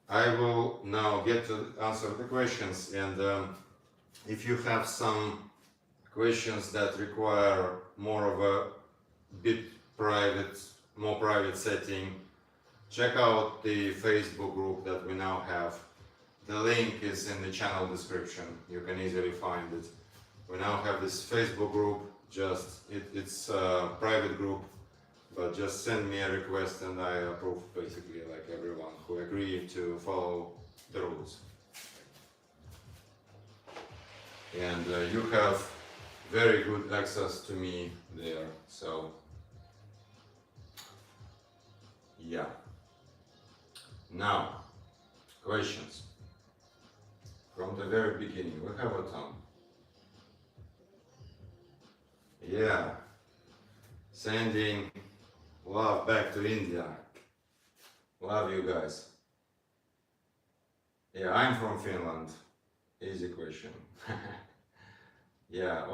I will now get to answer the questions, and if you have some questions that require more of a more private setting, check out the Facebook group that we now have. The link is in the channel description. You can easily find it. We now have this Facebook group, it's a private group, but just send me a request and I approve, basically, like everyone who agree to follow the rules. And you have very good access to me there, so yeah. Now, questions. From the very beginning, we have a ton. Yeah, sending love back to India. Love you guys. Yeah, I'm from Finland. Easy question. Yeah,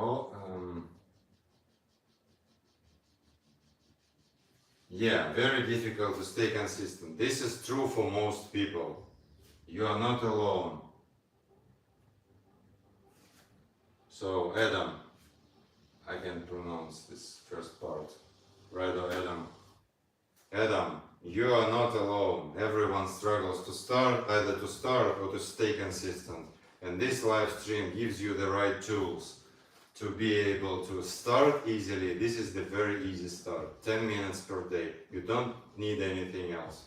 Yeah, very difficult to stay consistent. This is true for most people. You are not alone. So Adam, I can pronounce this first part. Right, Adam. Adam, you are not alone. Everyone struggles to start, either to start or to stay consistent. And this live stream gives you the right tools to be able to start easily. This is the very easy start. 10 minutes per day. You don't need anything else.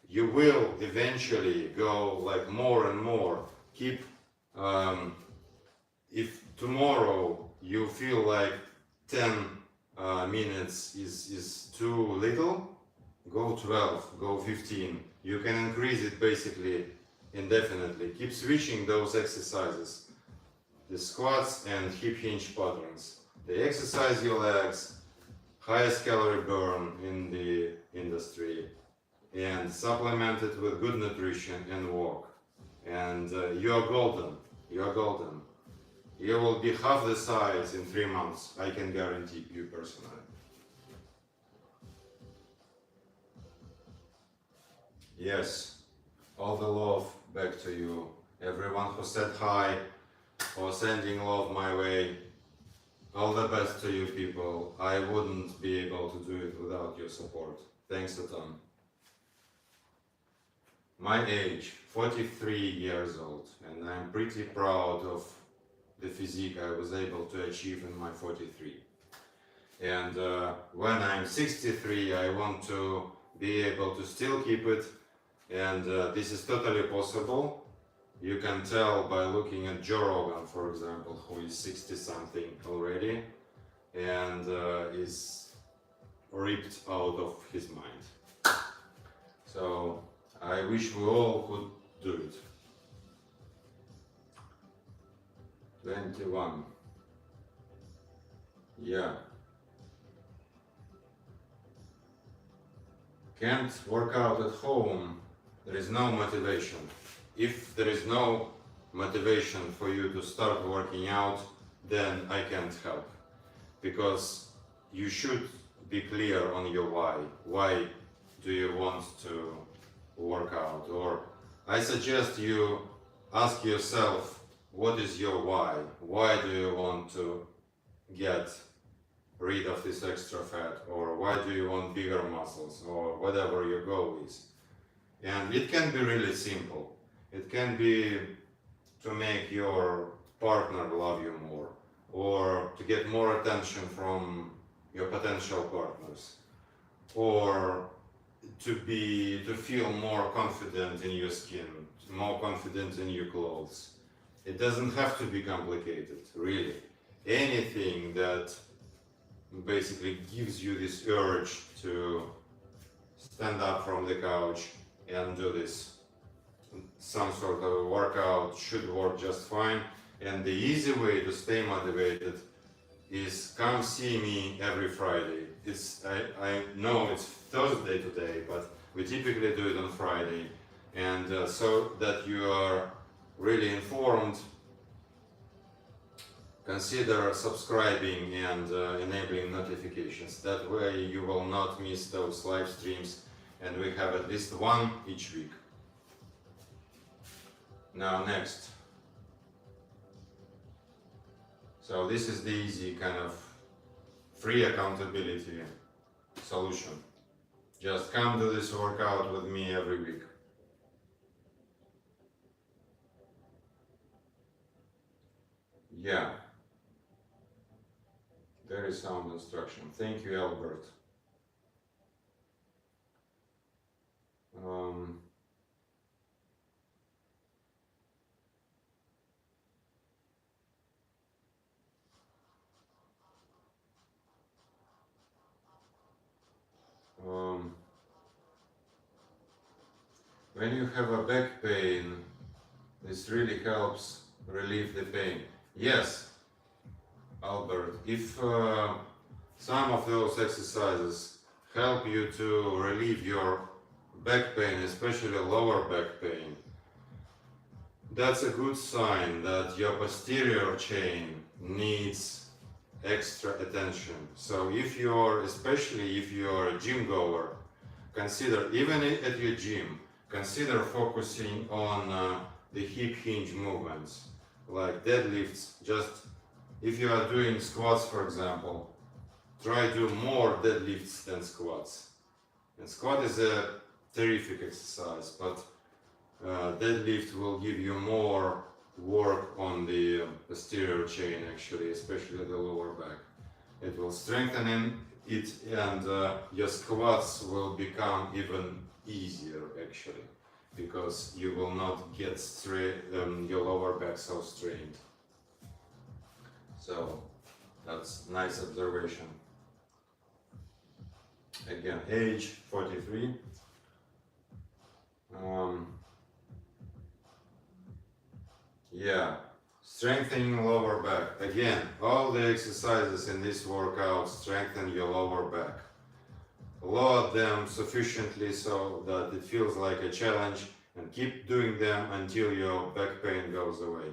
You will eventually go like more and more. Keep, if tomorrow you feel like 10 minutes is too little, go 12, go 15. You can increase it basically indefinitely. Keep switching those exercises. The squats and hip hinge patterns. They exercise your legs, highest calorie burn in the industry, and supplement it with good nutrition and walk. And you are golden. You are golden. You will be half the size in 3 months. I can guarantee you personally. Yes, all the love back to you. Everyone who said hi or sending love my way. All the best to you people. I wouldn't be able to do it without your support. Thanks a ton. My age, 43 years old, and I'm pretty proud of the physique I was able to achieve in my 43. And when I'm 63, I want to be able to still keep it, and this is totally possible. You can tell by looking at Joe Rogan, for example, who is 60 something already and is ripped out of his mind. So I wish we all could do it. 21. Yeah. Can't work out at home. There is no motivation. If there is no motivation for you to start working out, then I can't help. Because you should be clear on your why. Why do you want to work out? Or I suggest you ask yourself, what is your why? Why do you want to get rid of this extra fat? Or why do you want bigger muscles? Or whatever your goal is. And it can be really simple. It can be to make your partner love you more, or to get more attention from your potential partners, or to feel more confident in your skin, more confident in your clothes. It doesn't have to be complicated, really. Anything that basically gives you this urge to stand up from the couch and do this. Some sort of a workout should work just fine, and the easy way to stay motivated is come see me every Friday. I know it's Thursday today, but we typically do it on Friday, and so that you are really informed, consider subscribing and enabling notifications. That way you will not miss those live streams, and we have at least one each week. Now next. So this is the easy kind of free accountability solution. Just come to this workout with me every week. Yeah. Very sound instruction. Thank you, Albert. When you have a back pain, this really helps relieve the pain. Yes, Albert, if some of those exercises help you to relieve your back pain, especially lower back pain, that's a good sign that your posterior chain needs extra attention. So if you're, especially if you're a gym goer, consider, even at your gym, consider focusing on the hip hinge movements, like deadlifts. Just if you are doing squats, for example, try to do more deadlifts than squats. And squat is a terrific exercise, but deadlift will give you more work on the posterior chain, actually, especially the lower back. It will strengthen it, and your squats will become even easier, actually, because you will not get your lower back so strained. So that's nice observation. Again, age 43. Yeah, strengthening lower back. Again, all the exercises in this workout strengthen your lower back. Load them sufficiently so that it feels like a challenge, and keep doing them until your back pain goes away.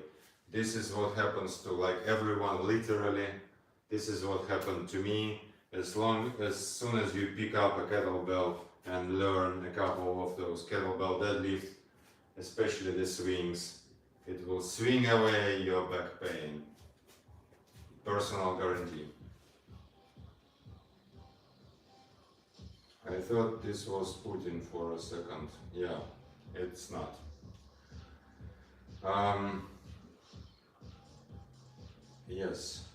This is what happens to like everyone, literally. This is what happened to me. As soon as you pick up a kettlebell and learn a couple of those kettlebell deadlifts, especially the swings, it will swing away your back pain. Personal guarantee. I thought this was Putin for a second. Yeah, it's not. Yes,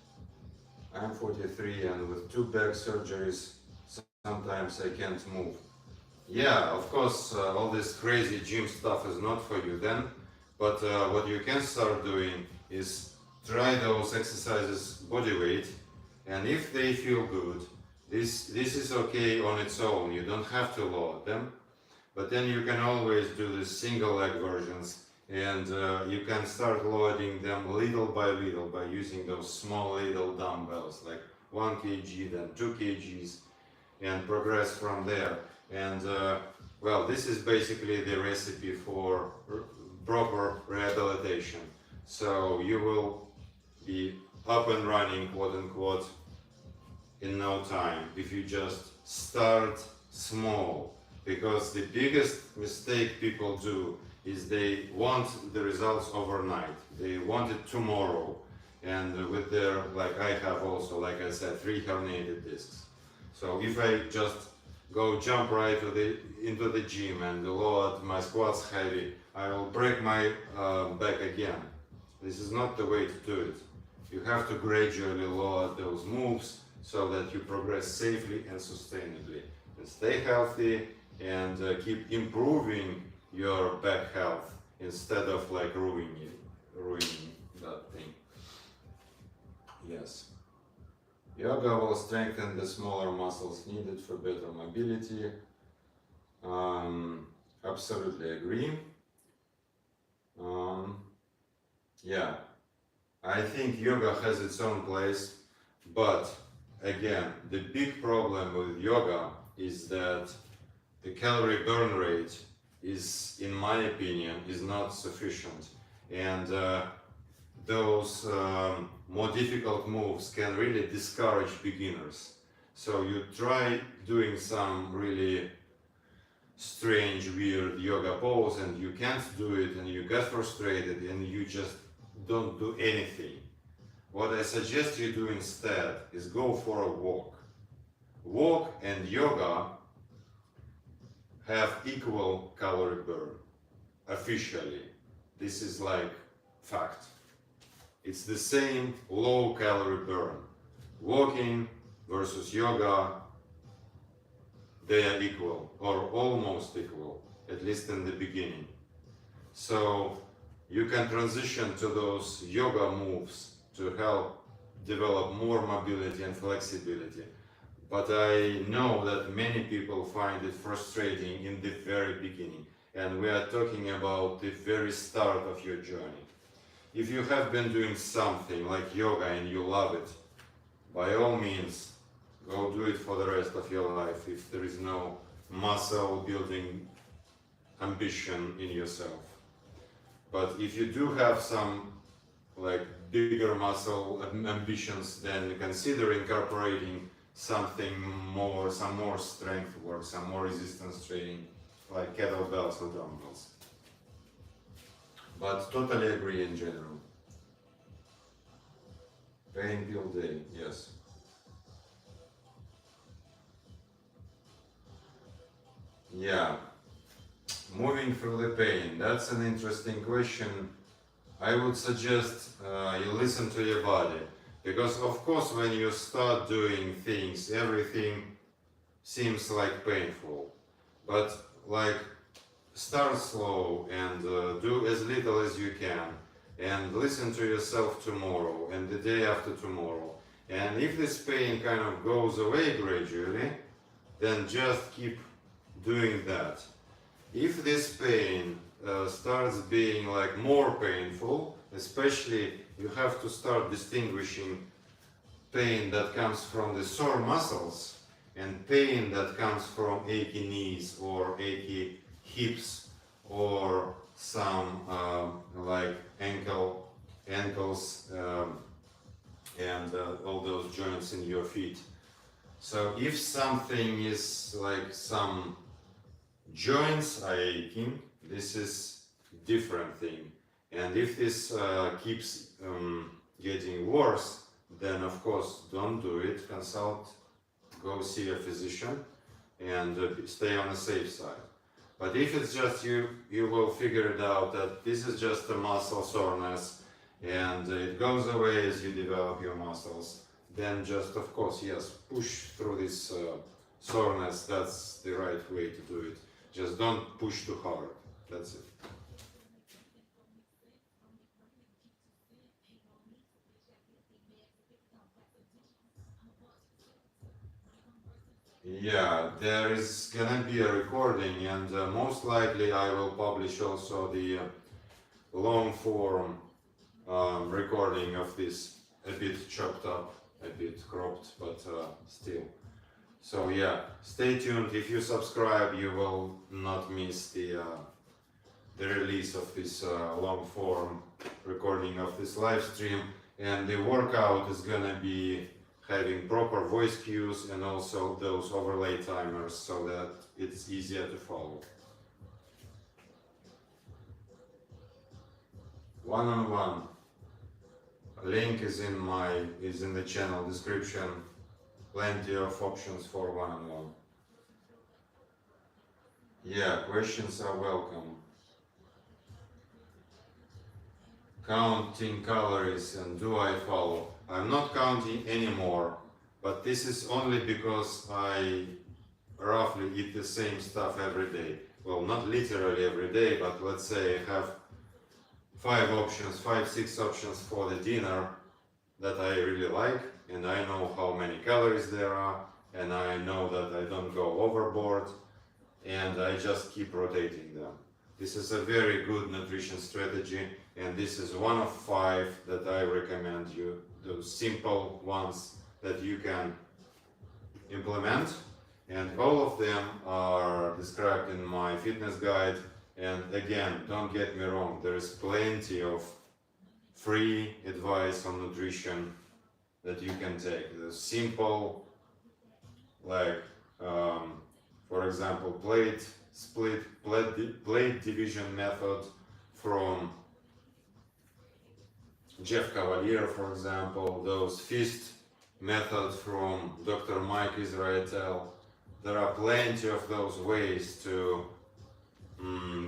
I'm 43 and with 2 back surgeries, sometimes I can't move. Yeah, of course, all this crazy gym stuff is not for you then, but what you can start doing is try those exercises body weight, and if they feel good, this is okay on its own. You don't have to load them, but then you can always do the single leg versions, and you can start loading them little by little by using those small little dumbbells, like 1 kg, then 2 kgs, and progress from there. And well, this is basically the recipe for proper rehabilitation. So you will be up and running, quote unquote, in no time if you just start small. Because the biggest mistake people do is they want the results overnight. They want it tomorrow. And with their, like I have also, like I said, 3 herniated discs. So if I just jump right into the gym and load my squats heavy, I will break my back again. This is not the way to do it. You have to gradually load those moves so that you progress safely and sustainably. And stay healthy and keep improving your back health instead of like ruining that thing. Yes. Yoga will strengthen the smaller muscles needed for better mobility. Absolutely agree. Yeah, I think yoga has its own place, but again, the big problem with yoga is that the calorie burn rate is, in my opinion, is not sufficient, and those more difficult moves can really discourage beginners. So you try doing some really strange, weird yoga pose and you can't do it, and you get frustrated and you just don't do anything. What I suggest you do instead is go for a walk. Walk and yoga have equal calorie burn, officially. This is like fact. It's the same low calorie burn. Walking versus yoga, they are equal or almost equal, at least in the beginning. So you can transition to those yoga moves to help develop more mobility and flexibility. But I know that many people find it frustrating in the very beginning, and we are talking about the very start of your journey. If you have been doing something like yoga and you love it, by all means, go do it for the rest of your life if there is no muscle building ambition in yourself. But if you do have some like bigger muscle ambitions, then consider incorporating something more, some more strength work, some more resistance training, like kettlebells or dumbbells. But totally agree in general. Pain pill day, yes. Yeah, moving through the pain, that's an interesting question. I would suggest you listen to your body, because of course when you start doing things, everything seems like painful, but like start slow and do as little as you can, and listen to yourself tomorrow and the day after tomorrow, and if this pain kind of goes away gradually, then just keep doing that. If this pain starts being like more painful, especially you have to start distinguishing pain that comes from the sore muscles and pain that comes from achy knees or achy hips or some like ankles and all those joints in your feet. So if something is like some joints are aching, this is different thing. And if this keeps getting worse, then of course don't do it, consult, go see a physician and stay on the safe side. But if it's just you will figure it out that this is just a muscle soreness and it goes away as you develop your muscles, then just of course, yes, push through this soreness, that's the right way to do it. Just don't push too hard, that's it. Yeah, there is gonna be a recording, and most likely I will publish also the long form recording of this, a bit chopped up, a bit cropped, but still. So yeah, stay tuned. If you subscribe, you will not miss the release of this long form recording of this live stream, and the workout is gonna be having proper voice cues and also those overlay timers so that it's easier to follow. One-on-one. Link is in the channel description. Plenty of options for one-on-one. Yeah, questions are welcome. Counting calories and do I follow? I'm not counting anymore, but this is only because I roughly eat the same stuff every day. Well, not literally every day, but let's say I have 5-6 options for the dinner that I really like, and I know how many calories there are, and I know that I don't go overboard, and I just keep rotating them. This is a very good nutrition strategy, and this is one of 5 that I recommend you, those simple ones that you can implement, and all of them are described in my fitness guide. And again, don't get me wrong, there is plenty of free advice on nutrition that you can take. The simple, like for example, plate division method from Jeff Cavalier, for example, those fist method from Dr. Mike Israetel. There are plenty of those ways to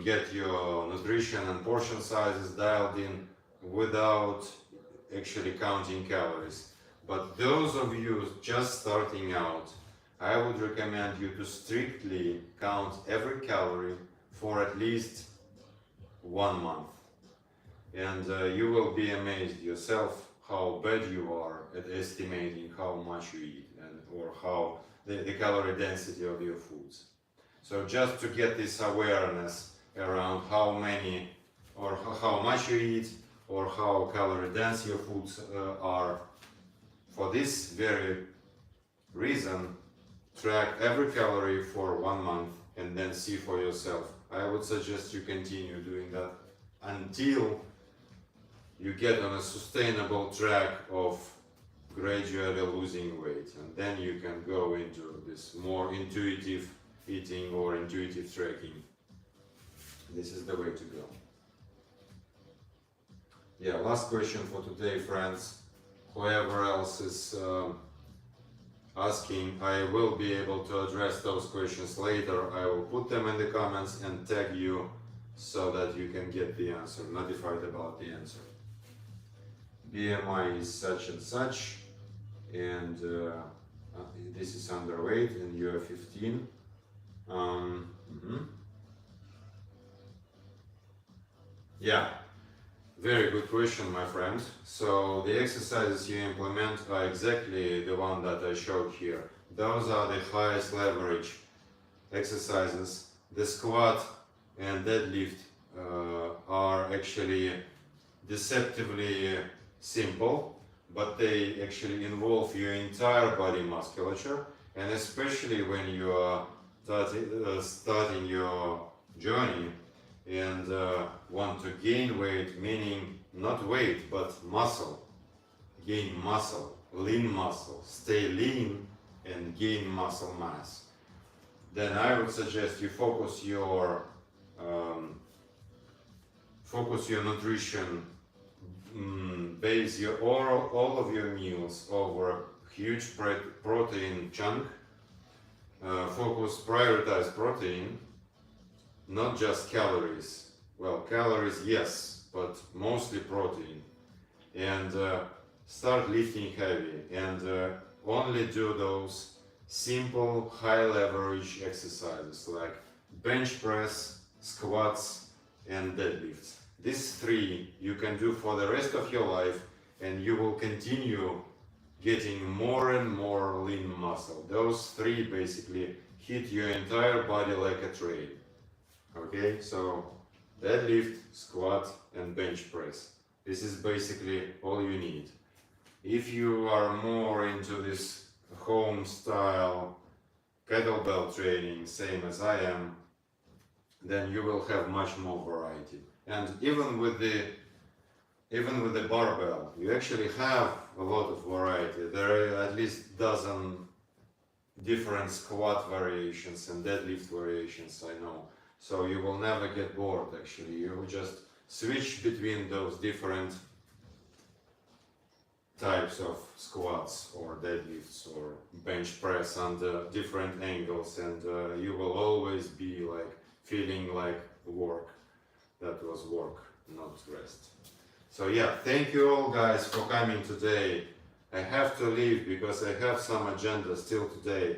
get your nutrition and portion sizes dialed in without actually counting calories. But those of you just starting out, I would recommend you to strictly count every calorie for at least 1 month. And you will be amazed yourself how bad you are at estimating how much you eat and or how the calorie density of your foods. So just to get this awareness around how many or how much you eat or how calorie dense your foods are, for this very reason, track every calorie for 1 month and then see for yourself. I would suggest you continue doing that until you get on a sustainable track of gradually losing weight, and then you can go into this more intuitive eating or intuitive tracking. This is the way to go. Yeah, last question for today, friends. Whoever else is asking, I will be able to address those questions later. I will put them in the comments and tag you so that you can get the answer, notified about the answer. BMI is such and such, and this is underweight, and you are 15. Yeah, very good question, my friend. So the exercises you implement are exactly the one that I showed here. Those are the highest leverage exercises. The squat and deadlift are actually deceptively simple, but they actually involve your entire body musculature, and especially when you are starting your journey and want to gain weight, meaning not weight but muscle, gain muscle, lean muscle, stay lean and gain muscle mass, then I would suggest you focus your nutrition, base your all of your meals over a huge protein chunk. Prioritize protein, not just calories. Well, calories, yes, but mostly protein. And start lifting heavy, and only do those simple high leverage exercises like bench press, squats and deadlifts. These three you can do for the rest of your life, and you will continue getting more and more lean muscle. Those three basically hit your entire body like a train. Okay, so deadlift, squat and bench press. This is basically all you need. If you are more into this home style kettlebell training, same as I am, then you will have much more variety. And even with the barbell, you actually have a lot of variety. There are at least dozen different squat variations and deadlift variations, I know. So you will never get bored actually. You will just switch between those different types of squats or deadlifts or bench press under different angles, and you will always be like feeling like work. That was work, not rest. So yeah, thank you all guys for coming today. I have to leave because I have some agenda still today.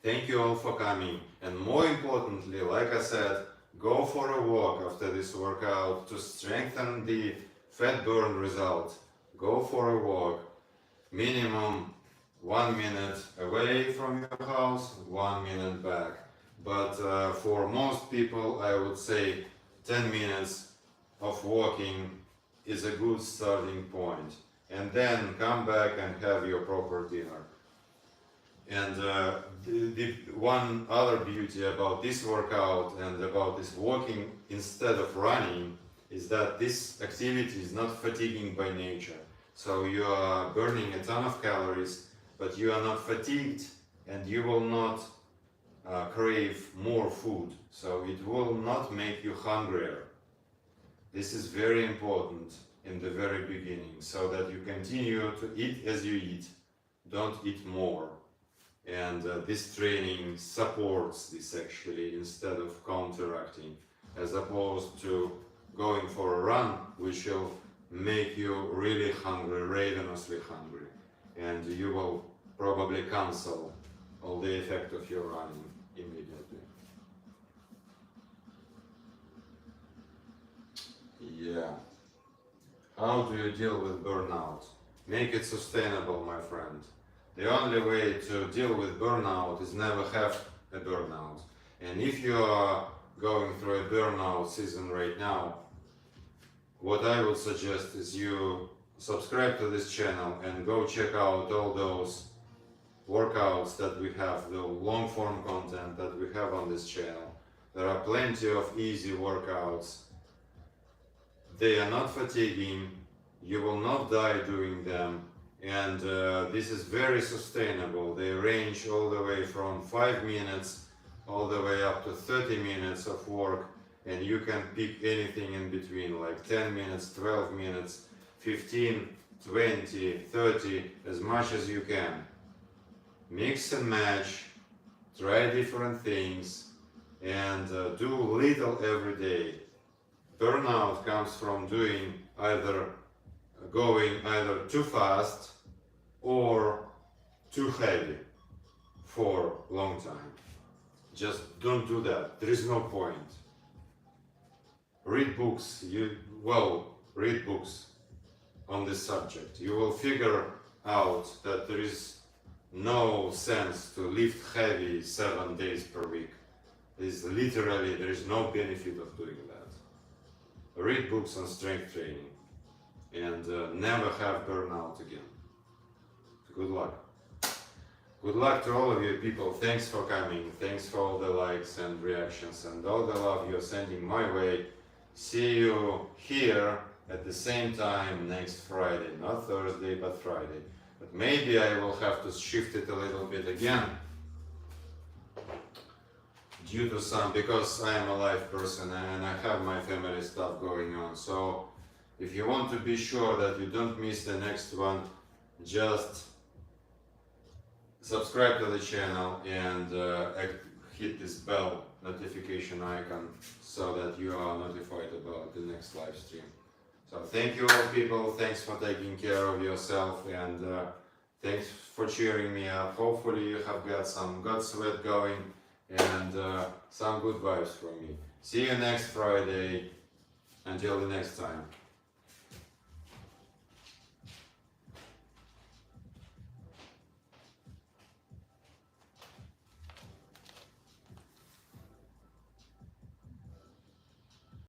Thank you all for coming, and more importantly, like I said, go for a walk after this workout to strengthen the fat burn result. Go for a walk, minimum 1 minute away from your house, 1 minute back. But for most people, I would say 10 minutes of walking is a good starting point. And then come back and have your proper dinner. And the one other beauty about this workout and about this walking instead of running is that this activity is not fatiguing by nature. So you are burning a ton of calories, but you are not fatigued, and you will not crave more food. So it will not make you hungrier. This is very important in the very beginning, so that you continue to eat as you eat. Don't eat more. And this training supports this actually, instead of counteracting, as opposed to going for a run, which will make you really hungry, ravenously hungry, and you will probably cancel all the effect of your running immediately. Yeah. How do you deal with burnout? Make it sustainable, my friend. The only way to deal with burnout is never have a burnout. And if you are going through a burnout season right now, what I would suggest is you subscribe to this channel and go check out all those workouts that we have, the long form content that we have on this channel. There are plenty of easy workouts, they are not fatiguing, you will not die doing them, and this is very sustainable. They range all the way from 5 minutes all the way up to 30 minutes of work, and you can pick anything in between, like 10 minutes, 12 minutes, 15, 20, 30, as much as you can. Mix and match, try different things, and do little every day. Burnout comes from doing going either too fast or too heavy for a long time. Just don't do that. There is no point. Read books. Read books on this subject. You will figure out that there is no sense to lift heavy 7 days per week. There is no benefit of doing that. Read books on strength training and never have burnout again. Good luck. Good luck to all of you people. Thanks for coming. Thanks for all the likes and reactions and all the love you're sending my way. See you here at the same time next Friday. Not Thursday, but Friday. But maybe I will have to shift it a little bit again due to because I am a live person and I have my family stuff going on. So if you want to be sure that you don't miss the next one, just subscribe to the channel and hit this bell notification icon so that you are notified about the next live stream. So thank you all people, thanks for taking care of yourself, and thanks for cheering me up. Hopefully you have got some gut sweat going and some good vibes from me. See you next Friday. Until the next time.